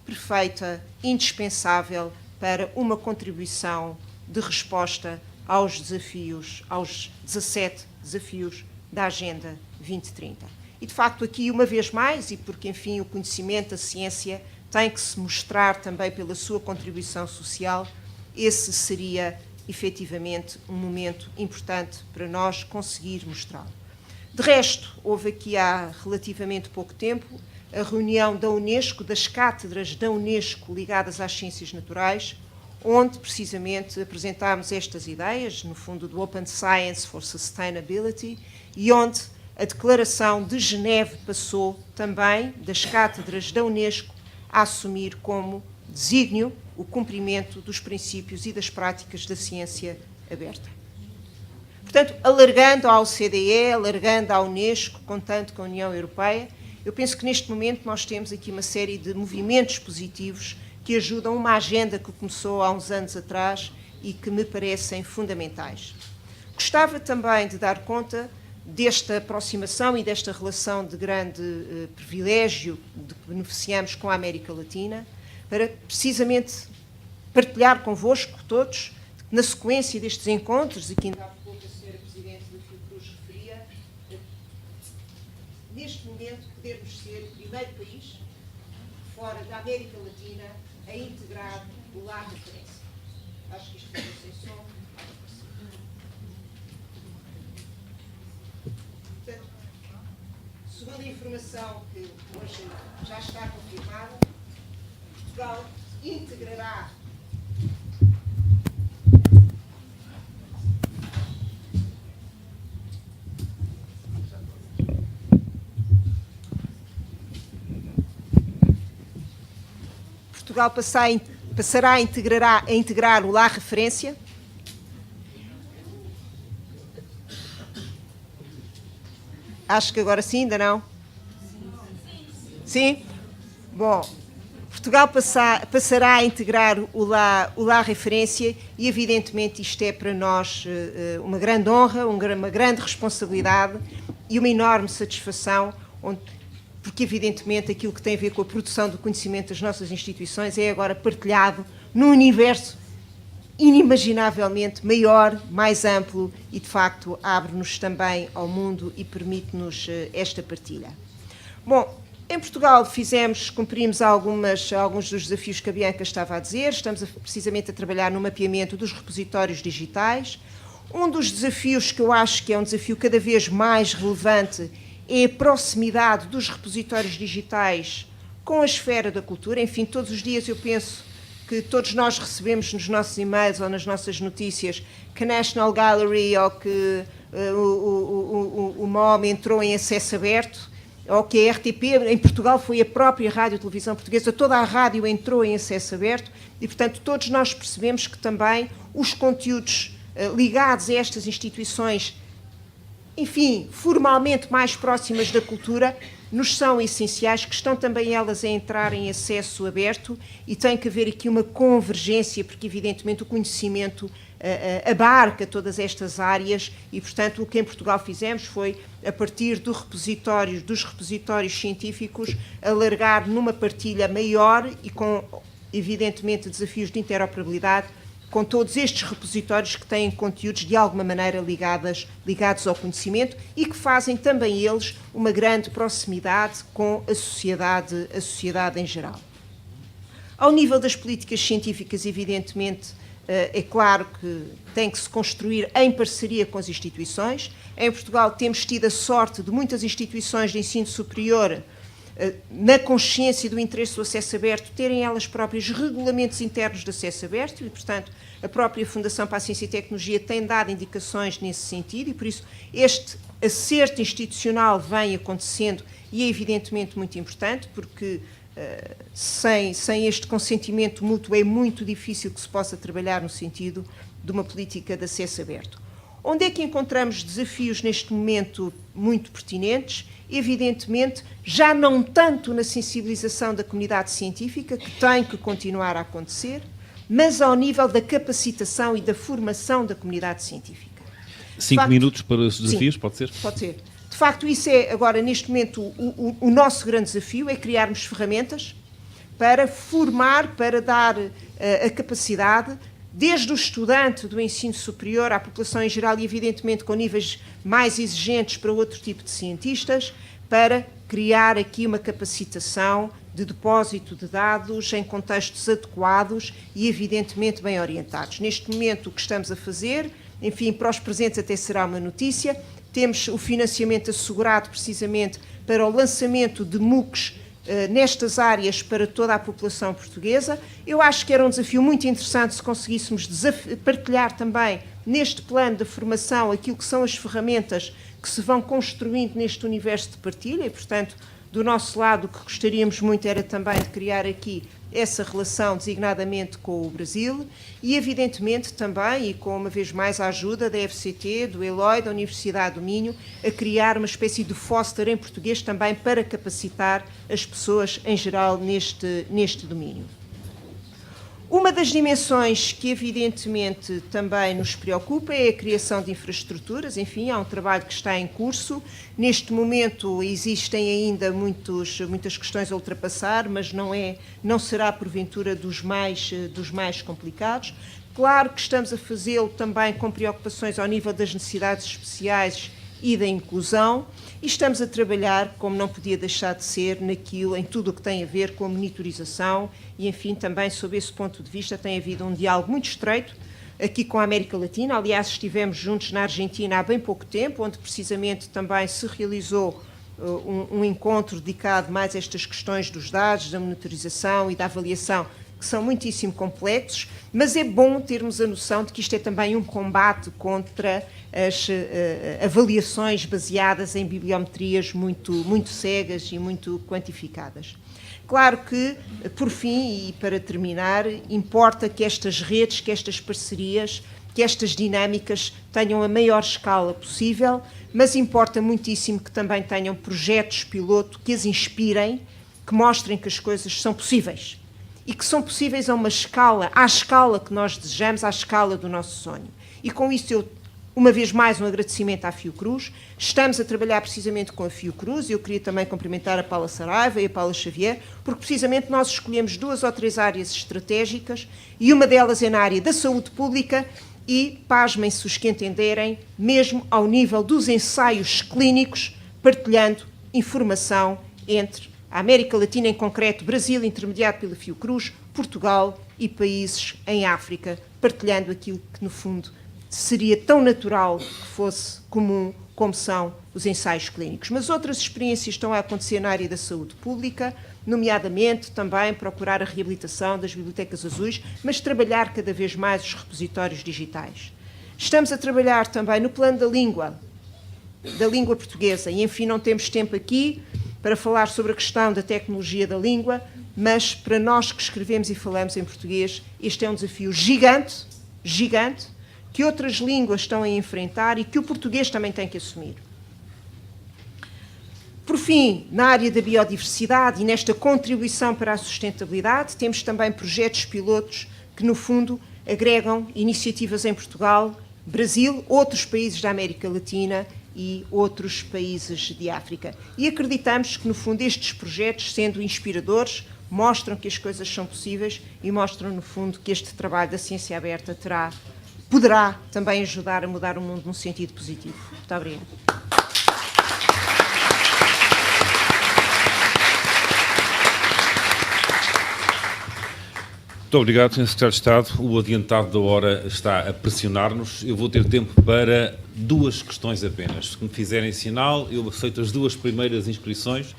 perfeita, indispensável para uma contribuição de resposta aos desafios, aos 17 desafios da Agenda 2030. E, de facto, aqui, uma vez mais, e porque, enfim, o conhecimento, a ciência, tem que se mostrar também pela sua contribuição social, esse seria, efetivamente, um momento importante para nós conseguir mostrá-lo. De resto, houve aqui há relativamente pouco tempo a reunião da Unesco, das cátedras da Unesco ligadas às ciências naturais, onde precisamente apresentámos estas ideias, no fundo do Open Science for Sustainability, e onde a Declaração de Geneve passou também das cátedras da Unesco a assumir como desígnio o cumprimento dos princípios e das práticas da ciência aberta. Portanto, alargando à OCDE, alargando à Unesco, contando com a União Europeia, eu penso que neste momento nós temos aqui uma série de movimentos positivos que ajudam uma agenda que começou há uns anos atrás e que me parecem fundamentais. Gostava também de dar conta desta aproximação e desta relação de grande privilégio de que beneficiamos com a América Latina, para precisamente partilhar convosco todos, na sequência destes encontros, e que ainda há pouco a Sra. Presidente da Fiocruz referia, neste momento podermos ser o primeiro país fora da América Latina a integrar o LAR referência. Acho que isto foi sem som. Portanto, segundo a informação que hoje já está confirmada, Portugal integrará passará a integrar o LAR referência. Acho que agora sim, ainda não? Sim? Bom, Portugal passará a integrar o LAR referência e, evidentemente, isto é para nós uma grande honra, uma grande responsabilidade e uma enorme satisfação, porque, evidentemente, aquilo que tem a ver com a produção do conhecimento das nossas instituições é agora partilhado num universo inimaginavelmente maior, mais amplo e, de facto, abre-nos também ao mundo e permite-nos esta partilha. Bom, em Portugal cumprimos alguns dos desafios que a Bianca estava a dizer. Estamos precisamente a trabalhar no mapeamento dos repositórios digitais. Um dos desafios que eu acho que é um desafio cada vez mais relevante é a proximidade dos repositórios digitais com a esfera da cultura. Enfim, todos os dias eu penso que todos nós recebemos nos nossos e-mails ou nas nossas notícias que a National Gallery ou que o MOM entrou em acesso aberto, ou que a RTP, em Portugal, foi a própria Rádio e Televisão Portuguesa, toda a rádio entrou em acesso aberto e, portanto, todos nós percebemos que também os conteúdos ligados a estas instituições, enfim, formalmente mais próximas da cultura, nos são essenciais, que estão também elas a entrar em acesso aberto e tem que haver aqui uma convergência, porque, evidentemente, o conhecimento abarca todas estas áreas e, portanto, o que em Portugal fizemos foi, a partir dos repositórios científicos, alargar numa partilha maior e com, evidentemente, desafios de interoperabilidade com todos estes repositórios que têm conteúdos de alguma maneira ligados ao conhecimento e que fazem também eles uma grande proximidade com a sociedade em geral. Ao nível das políticas científicas, evidentemente, é claro que tem que se construir em parceria com as instituições. Em Portugal temos tido a sorte de muitas instituições de ensino superior na consciência do interesse do acesso aberto, terem elas próprias regulamentos internos de acesso aberto e, portanto, a própria Fundação para a Ciência e Tecnologia tem dado indicações nesse sentido e, por isso, este acerto institucional vem acontecendo e é evidentemente muito importante, porque sem este consentimento mútuo é muito difícil que se possa trabalhar no sentido de uma política de acesso aberto. Onde é que encontramos desafios neste momento muito pertinentes? Evidentemente, já não tanto na sensibilização da comunidade científica, que tem que continuar a acontecer, mas ao nível da capacitação e da formação da comunidade científica. 5 minutos para os desafios, sim, pode ser? Pode ser. De facto, isso é, agora, neste momento, o nosso grande desafio, é criarmos ferramentas para formar, para dar a capacidade, desde o estudante do ensino superior à população em geral e, evidentemente, com níveis mais exigentes para outro tipo de cientistas, para criar aqui uma capacitação de depósito de dados em contextos adequados e, evidentemente, bem orientados. Neste momento, o que estamos a fazer, enfim, para os presentes até será uma notícia, temos o financiamento assegurado precisamente para o lançamento de MOOCs nestas áreas para toda a população portuguesa. Eu acho que era um desafio muito interessante se conseguíssemos partilhar também neste plano de formação aquilo que são as ferramentas que se vão construindo neste universo de partilha e, portanto, do nosso lado o que gostaríamos muito era também de criar aqui essa relação designadamente com o Brasil e, evidentemente, também, e com uma vez mais a ajuda da FCT, do Eloy, da Universidade do Minho, a criar uma espécie de foster em português também para capacitar as pessoas em geral neste domínio. Uma das dimensões que, evidentemente, também nos preocupa é a criação de infraestruturas. Enfim, há um trabalho que está em curso. Neste momento existem ainda muitas questões a ultrapassar, mas não será, porventura, dos mais complicados. Claro que estamos a fazê-lo também com preocupações ao nível das necessidades especiais e da inclusão, e estamos a trabalhar, como não podia deixar de ser, em tudo o que tem a ver com a monitorização e, enfim, também sob esse ponto de vista tem havido um diálogo muito estreito aqui com a América Latina. Aliás, estivemos juntos na Argentina há bem pouco tempo, onde precisamente também se realizou um encontro dedicado mais a estas questões dos dados, da monitorização e da avaliação, que são muitíssimo complexos, mas é bom termos a noção de que isto é também um combate contra as avaliações baseadas em bibliometrias muito cegas e muito quantificadas. Claro que, por fim, e para terminar, importa que estas redes, que estas parcerias, que estas dinâmicas tenham a maior escala possível, mas importa muitíssimo que também tenham projetos piloto que as inspirem, que mostrem que as coisas são possíveis. E que são possíveis à escala que nós desejamos, à escala do nosso sonho. E com isso eu, uma vez mais, um agradecimento à Fiocruz. Estamos a trabalhar precisamente com a Fiocruz e eu queria também cumprimentar a Paula Saraiva e a Paula Xavier, porque precisamente nós escolhemos 2 ou 3 áreas estratégicas e uma delas é na área da saúde pública e, pasmem-se os que entenderem, mesmo ao nível dos ensaios clínicos, partilhando informação entre a América Latina, em concreto, Brasil, intermediado pela Fiocruz, Portugal e países em África, partilhando aquilo que, no fundo, seria tão natural que fosse comum como são os ensaios clínicos. Mas outras experiências estão a acontecer na área da saúde pública, nomeadamente também procurar a reabilitação das bibliotecas azuis, mas trabalhar cada vez mais os repositórios digitais. Estamos a trabalhar também no plano da língua portuguesa, e enfim não temos tempo aqui para falar sobre a questão da tecnologia da língua, mas para nós que escrevemos e falamos em português, este é um desafio gigante, que outras línguas estão a enfrentar e que o português também tem que assumir. Por fim, na área da biodiversidade e nesta contribuição para a sustentabilidade, temos também projetos pilotos que, no fundo, agregam iniciativas em Portugal, Brasil, outros países da América Latina e outros países de África. E acreditamos que, no fundo, estes projetos, sendo inspiradores, mostram que as coisas são possíveis e mostram, no fundo, que este trabalho da ciência aberta poderá também ajudar a mudar o mundo num sentido positivo. Muito obrigada. Muito obrigado, Sr. Secretário de Estado. O adiantado da hora está a pressionar-nos. Eu vou ter tempo para 2 questões apenas. Se me fizerem sinal, eu aceito as 2 primeiras inscrições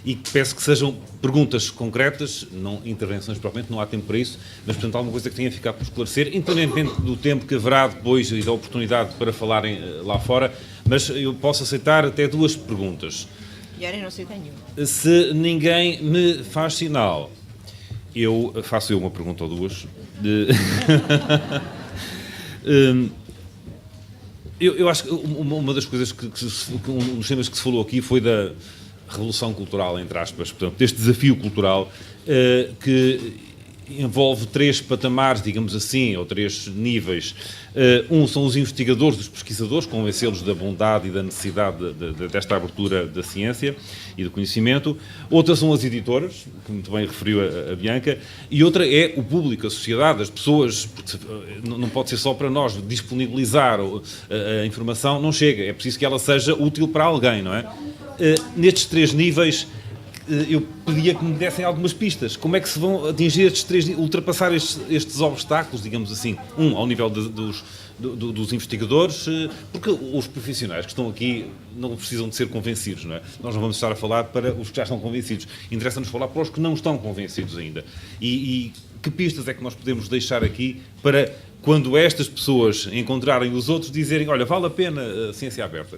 e peço que sejam perguntas concretas, não intervenções propriamente, não há tempo para isso, mas, portanto, alguma coisa que tenha ficado por esclarecer, independentemente do tempo que haverá depois e da oportunidade para falarem lá fora, mas eu posso aceitar até 2 perguntas. E eu não sei nenhuma. Se ninguém me faz sinal, faço uma pergunta ou 2. Eu acho que uma das coisas um dos temas que se falou aqui foi da revolução cultural, entre aspas, portanto, deste desafio cultural que envolve 3 patamares, digamos assim, ou 3 níveis. Um são os investigadores, os pesquisadores, convencê-los da bondade e da necessidade desta abertura da ciência e do conhecimento. Outra são as editoras, que muito bem referiu a Bianca, e outra é o público, a sociedade, as pessoas, porque não pode ser só para nós, disponibilizar a informação não chega, é preciso que ela seja útil para alguém, não é? Nestes 3 níveis, eu pedia que me dessem algumas pistas. Como é que se vão atingir estes 3, ultrapassar estes obstáculos, digamos assim, ao nível dos investigadores, porque os profissionais que estão aqui não precisam de ser convencidos, não é? Nós não vamos estar a falar para os que já estão convencidos. Interessa-nos falar para os que não estão convencidos ainda. E que pistas é que nós podemos deixar aqui para, quando estas pessoas encontrarem os outros, dizerem, olha, vale a pena a ciência aberta?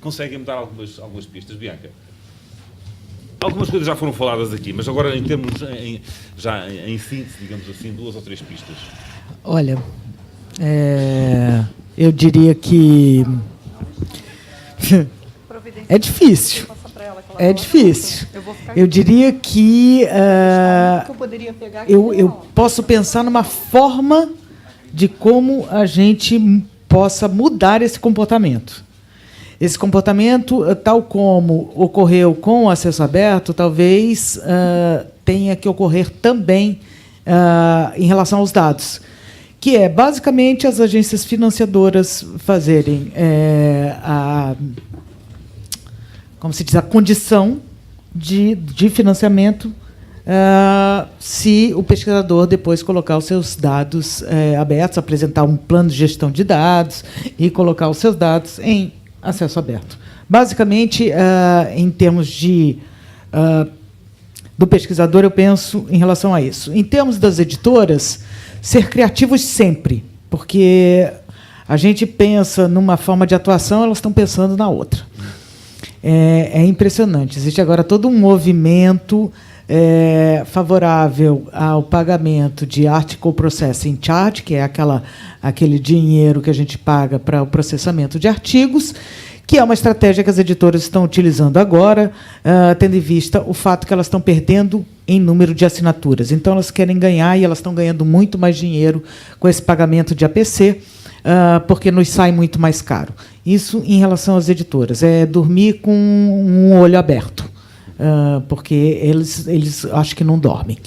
Conseguem-me dar algumas pistas, Bianca? Algumas coisas já foram faladas aqui, mas agora em termos, já em síntese, digamos assim, 2 ou 3 pistas. Olha, eu diria que é difícil. É difícil. Eu diria que eu posso pensar numa forma de como a gente possa mudar esse comportamento. Esse comportamento, tal como ocorreu com o acesso aberto, talvez tenha que ocorrer também em relação aos dados, que é, basicamente, as agências financiadoras fazerem como se diz, a condição de financiamento se o pesquisador depois colocar os seus dados abertos, apresentar um plano de gestão de dados e colocar os seus dados em acesso aberto. Basicamente, em termos do pesquisador, eu penso em relação a isso. Em termos das editoras, ser criativos sempre, porque a gente pensa numa forma de atuação, elas estão pensando na outra. É impressionante. Existe agora todo um movimento favorável ao pagamento de Article Processing Charge, que é aquele dinheiro que a gente paga para o processamento de artigos, que é uma estratégia que as editoras estão utilizando agora, tendo em vista o fato que elas estão perdendo em número de assinaturas. Então, elas querem ganhar, e elas estão ganhando muito mais dinheiro com esse pagamento de APC, porque nos sai muito mais caro. Isso em relação às editoras. É dormir com um olho aberto, porque eles acho que não dormem.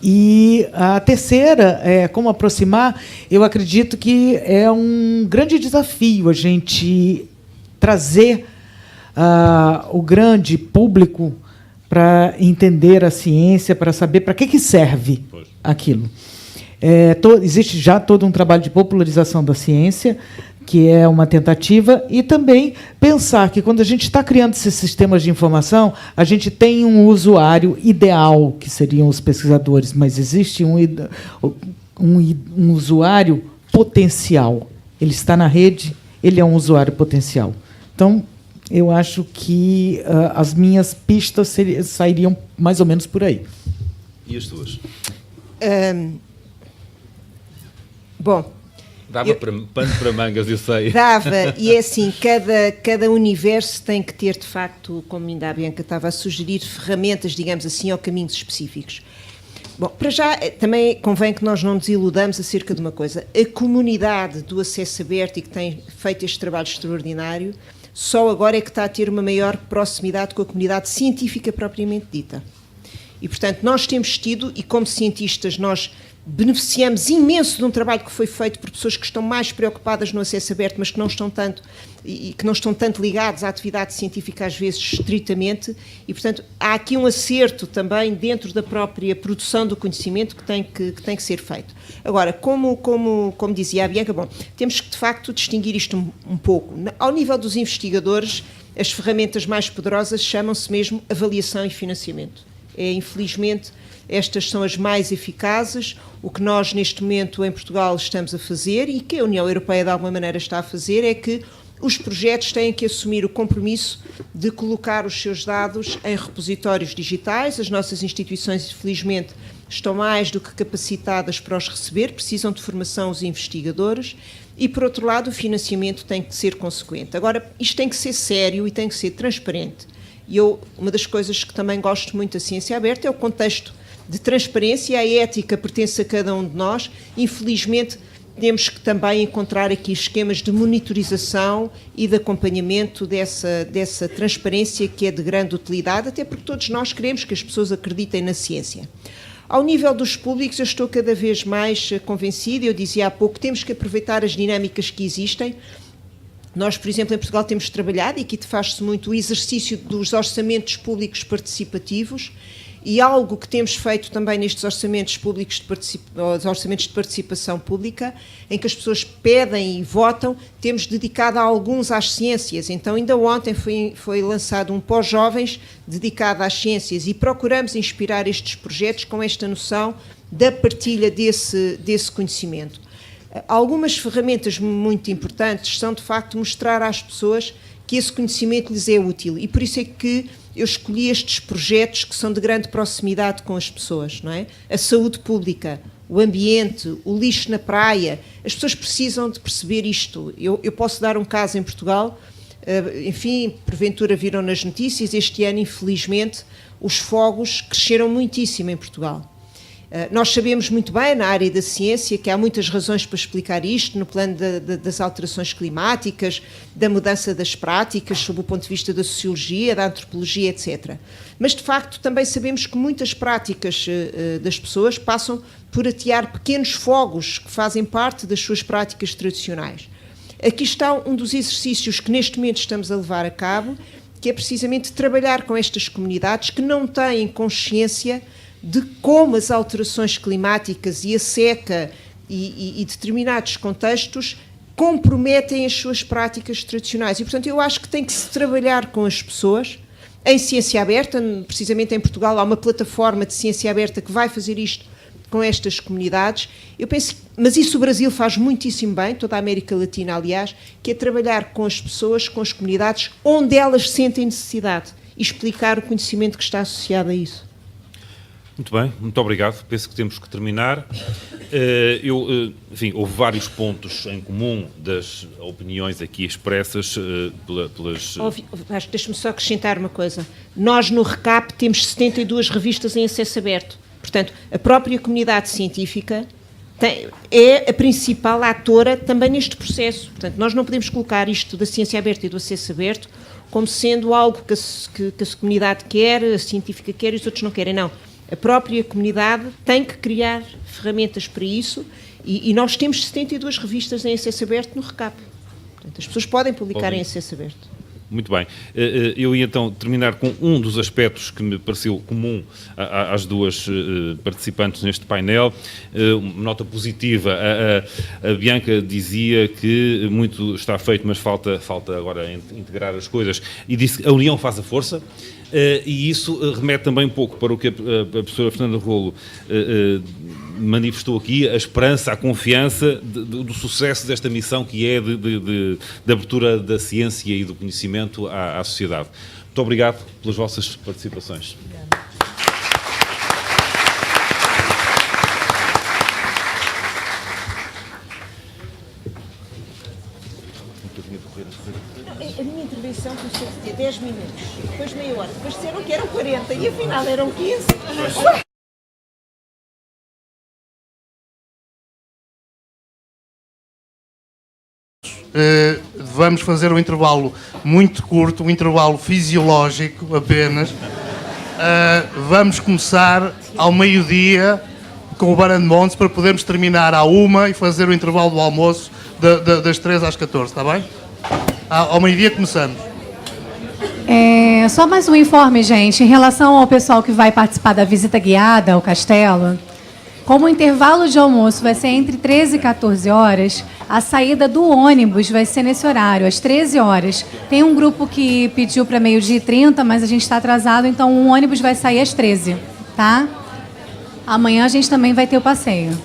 E a terceira, como aproximar, eu acredito que é um grande desafio a gente trazer o grande público para entender a ciência, para saber para que serve aquilo. Existe já todo um trabalho de popularização da ciência, que é uma tentativa, e também pensar que, quando a gente está criando esses sistemas de informação, a gente tem um usuário ideal, que seriam os pesquisadores, mas existe um usuário potencial. Ele está na rede, ele é um usuário potencial. Então, eu acho que as minhas pistas sairiam mais ou menos por aí. E as tuas? Bom, dava pano para mangas, eu sei. Dava, e é assim, cada universo tem que ter, de facto, como ainda a Bianca estava a sugerir, ferramentas, digamos assim, ou caminhos específicos. Bom, para já, também convém que nós não nos iludamos acerca de uma coisa. A comunidade do acesso aberto, e que tem feito este trabalho extraordinário, só agora é que está a ter uma maior proximidade com a comunidade científica propriamente dita. E, portanto, nós temos tido, e como cientistas nós beneficiamos imenso de um trabalho que foi feito por pessoas que estão mais preocupadas no acesso aberto, mas que não estão tanto ligados à atividade científica, às vezes, estritamente, e, portanto, há aqui um acerto também dentro da própria produção do conhecimento que tem que ser feito. Agora, como dizia a Bianca, bom, temos que, de facto, distinguir isto um pouco. Ao nível dos investigadores, as ferramentas mais poderosas chamam-se mesmo avaliação e financiamento. Infelizmente, estas são as mais eficazes. O que nós, neste momento, em Portugal, estamos a fazer e que a União Europeia, de alguma maneira, está a fazer, é que os projetos têm que assumir o compromisso de colocar os seus dados em repositórios digitais. As nossas instituições, infelizmente, estão mais do que capacitadas para os receber, precisam de formação os investigadores e, por outro lado, o financiamento tem que ser consequente. Agora, isto tem que ser sério e tem que ser transparente. E uma das coisas que também gosto muito da ciência aberta é o contexto de transparência. A ética pertence a cada um de nós. Infelizmente, temos que também encontrar aqui esquemas de monitorização e de acompanhamento dessa transparência que é de grande utilidade, até porque todos nós queremos que as pessoas acreditem na ciência. Ao nível dos públicos, eu estou cada vez mais convencida, eu dizia há pouco, temos que aproveitar as dinâmicas que existem. Nós, por exemplo, em Portugal temos trabalhado, e aqui faz-se muito o exercício dos orçamentos públicos participativos, e algo que temos feito também nestes orçamentos públicos os orçamentos de participação pública, em que as pessoas pedem e votam, temos dedicado alguns às ciências. Então, ainda ontem foi lançado um pós-jovens dedicado às ciências e procuramos inspirar estes projetos com esta noção da partilha desse conhecimento. Algumas ferramentas muito importantes são, de facto, mostrar às pessoas que esse conhecimento lhes é útil, e por isso é que eu escolhi estes projetos que são de grande proximidade com as pessoas, não é? A saúde pública, o ambiente, o lixo na praia, as pessoas precisam de perceber isto. Eu posso dar um caso em Portugal, enfim, porventura viram nas notícias, este ano, infelizmente, os fogos cresceram muitíssimo em Portugal. Nós sabemos muito bem, na área da ciência, que há muitas razões para explicar isto, no plano das alterações climáticas, da mudança das práticas, sob o ponto de vista da sociologia, da antropologia, etc. Mas, de facto, também sabemos que muitas práticas das pessoas passam por atear pequenos fogos que fazem parte das suas práticas tradicionais. Aqui está um dos exercícios que neste momento estamos a levar a cabo, que é precisamente trabalhar com estas comunidades que não têm consciência de como as alterações climáticas e a seca e determinados contextos comprometem as suas práticas tradicionais. E, portanto, eu acho que tem que se trabalhar com as pessoas em ciência aberta. Precisamente em Portugal há uma plataforma de ciência aberta que vai fazer isto com estas comunidades. Eu penso, mas isso o Brasil faz muitíssimo bem, toda a América Latina, aliás, que é trabalhar com as pessoas, com as comunidades, onde elas sentem necessidade e explicar o conhecimento que está associado a isso. Muito bem, muito obrigado. Penso que temos que terminar. Enfim, houve vários pontos em comum das opiniões aqui expressas pelas... Deixa-me só acrescentar uma coisa. Nós, no RECAP, temos 72 revistas em acesso aberto. Portanto, a própria comunidade científica é a principal atora também neste processo. Portanto, nós não podemos colocar isto da ciência aberta e do acesso aberto como sendo algo que a comunidade quer, a científica quer e os outros não querem. Não. A própria comunidade tem que criar ferramentas para isso e nós temos 72 revistas em acesso aberto no RECAP. Portanto, as pessoas podem publicar em acesso aberto. Muito bem. Eu ia então terminar com um dos aspectos que me pareceu comum às duas participantes neste painel. Uma nota positiva. A Bianca dizia que muito está feito, mas falta agora integrar as coisas. E disse que a união faz a força. E isso remete também um pouco para o que a professora Fernanda Rolo manifestou aqui, a esperança, a confiança do sucesso desta missão que é de abertura da ciência e do conhecimento à sociedade. Muito obrigado pelas vossas participações. A minha intervenção começou a ter 10 minutos, depois meia hora, depois disseram que eram 40 e afinal eram 15. Vamos fazer um intervalo muito curto, um intervalo fisiológico apenas. Vamos começar ao meio-dia com o Barão de Montes para podermos terminar à 1 e fazer o intervalo do almoço das 3 às 14, está bem? Ao meio-dia começamos. Só mais um informe, gente, em relação ao pessoal que vai participar da visita guiada ao castelo. Como o intervalo de almoço vai ser entre 13 e 14 horas, a saída do ônibus vai ser nesse horário, às 13 horas. Tem um grupo que pediu para 12h30, mas a gente está atrasado, então o ônibus vai sair às 13, tá? Amanhã a gente também vai ter o passeio.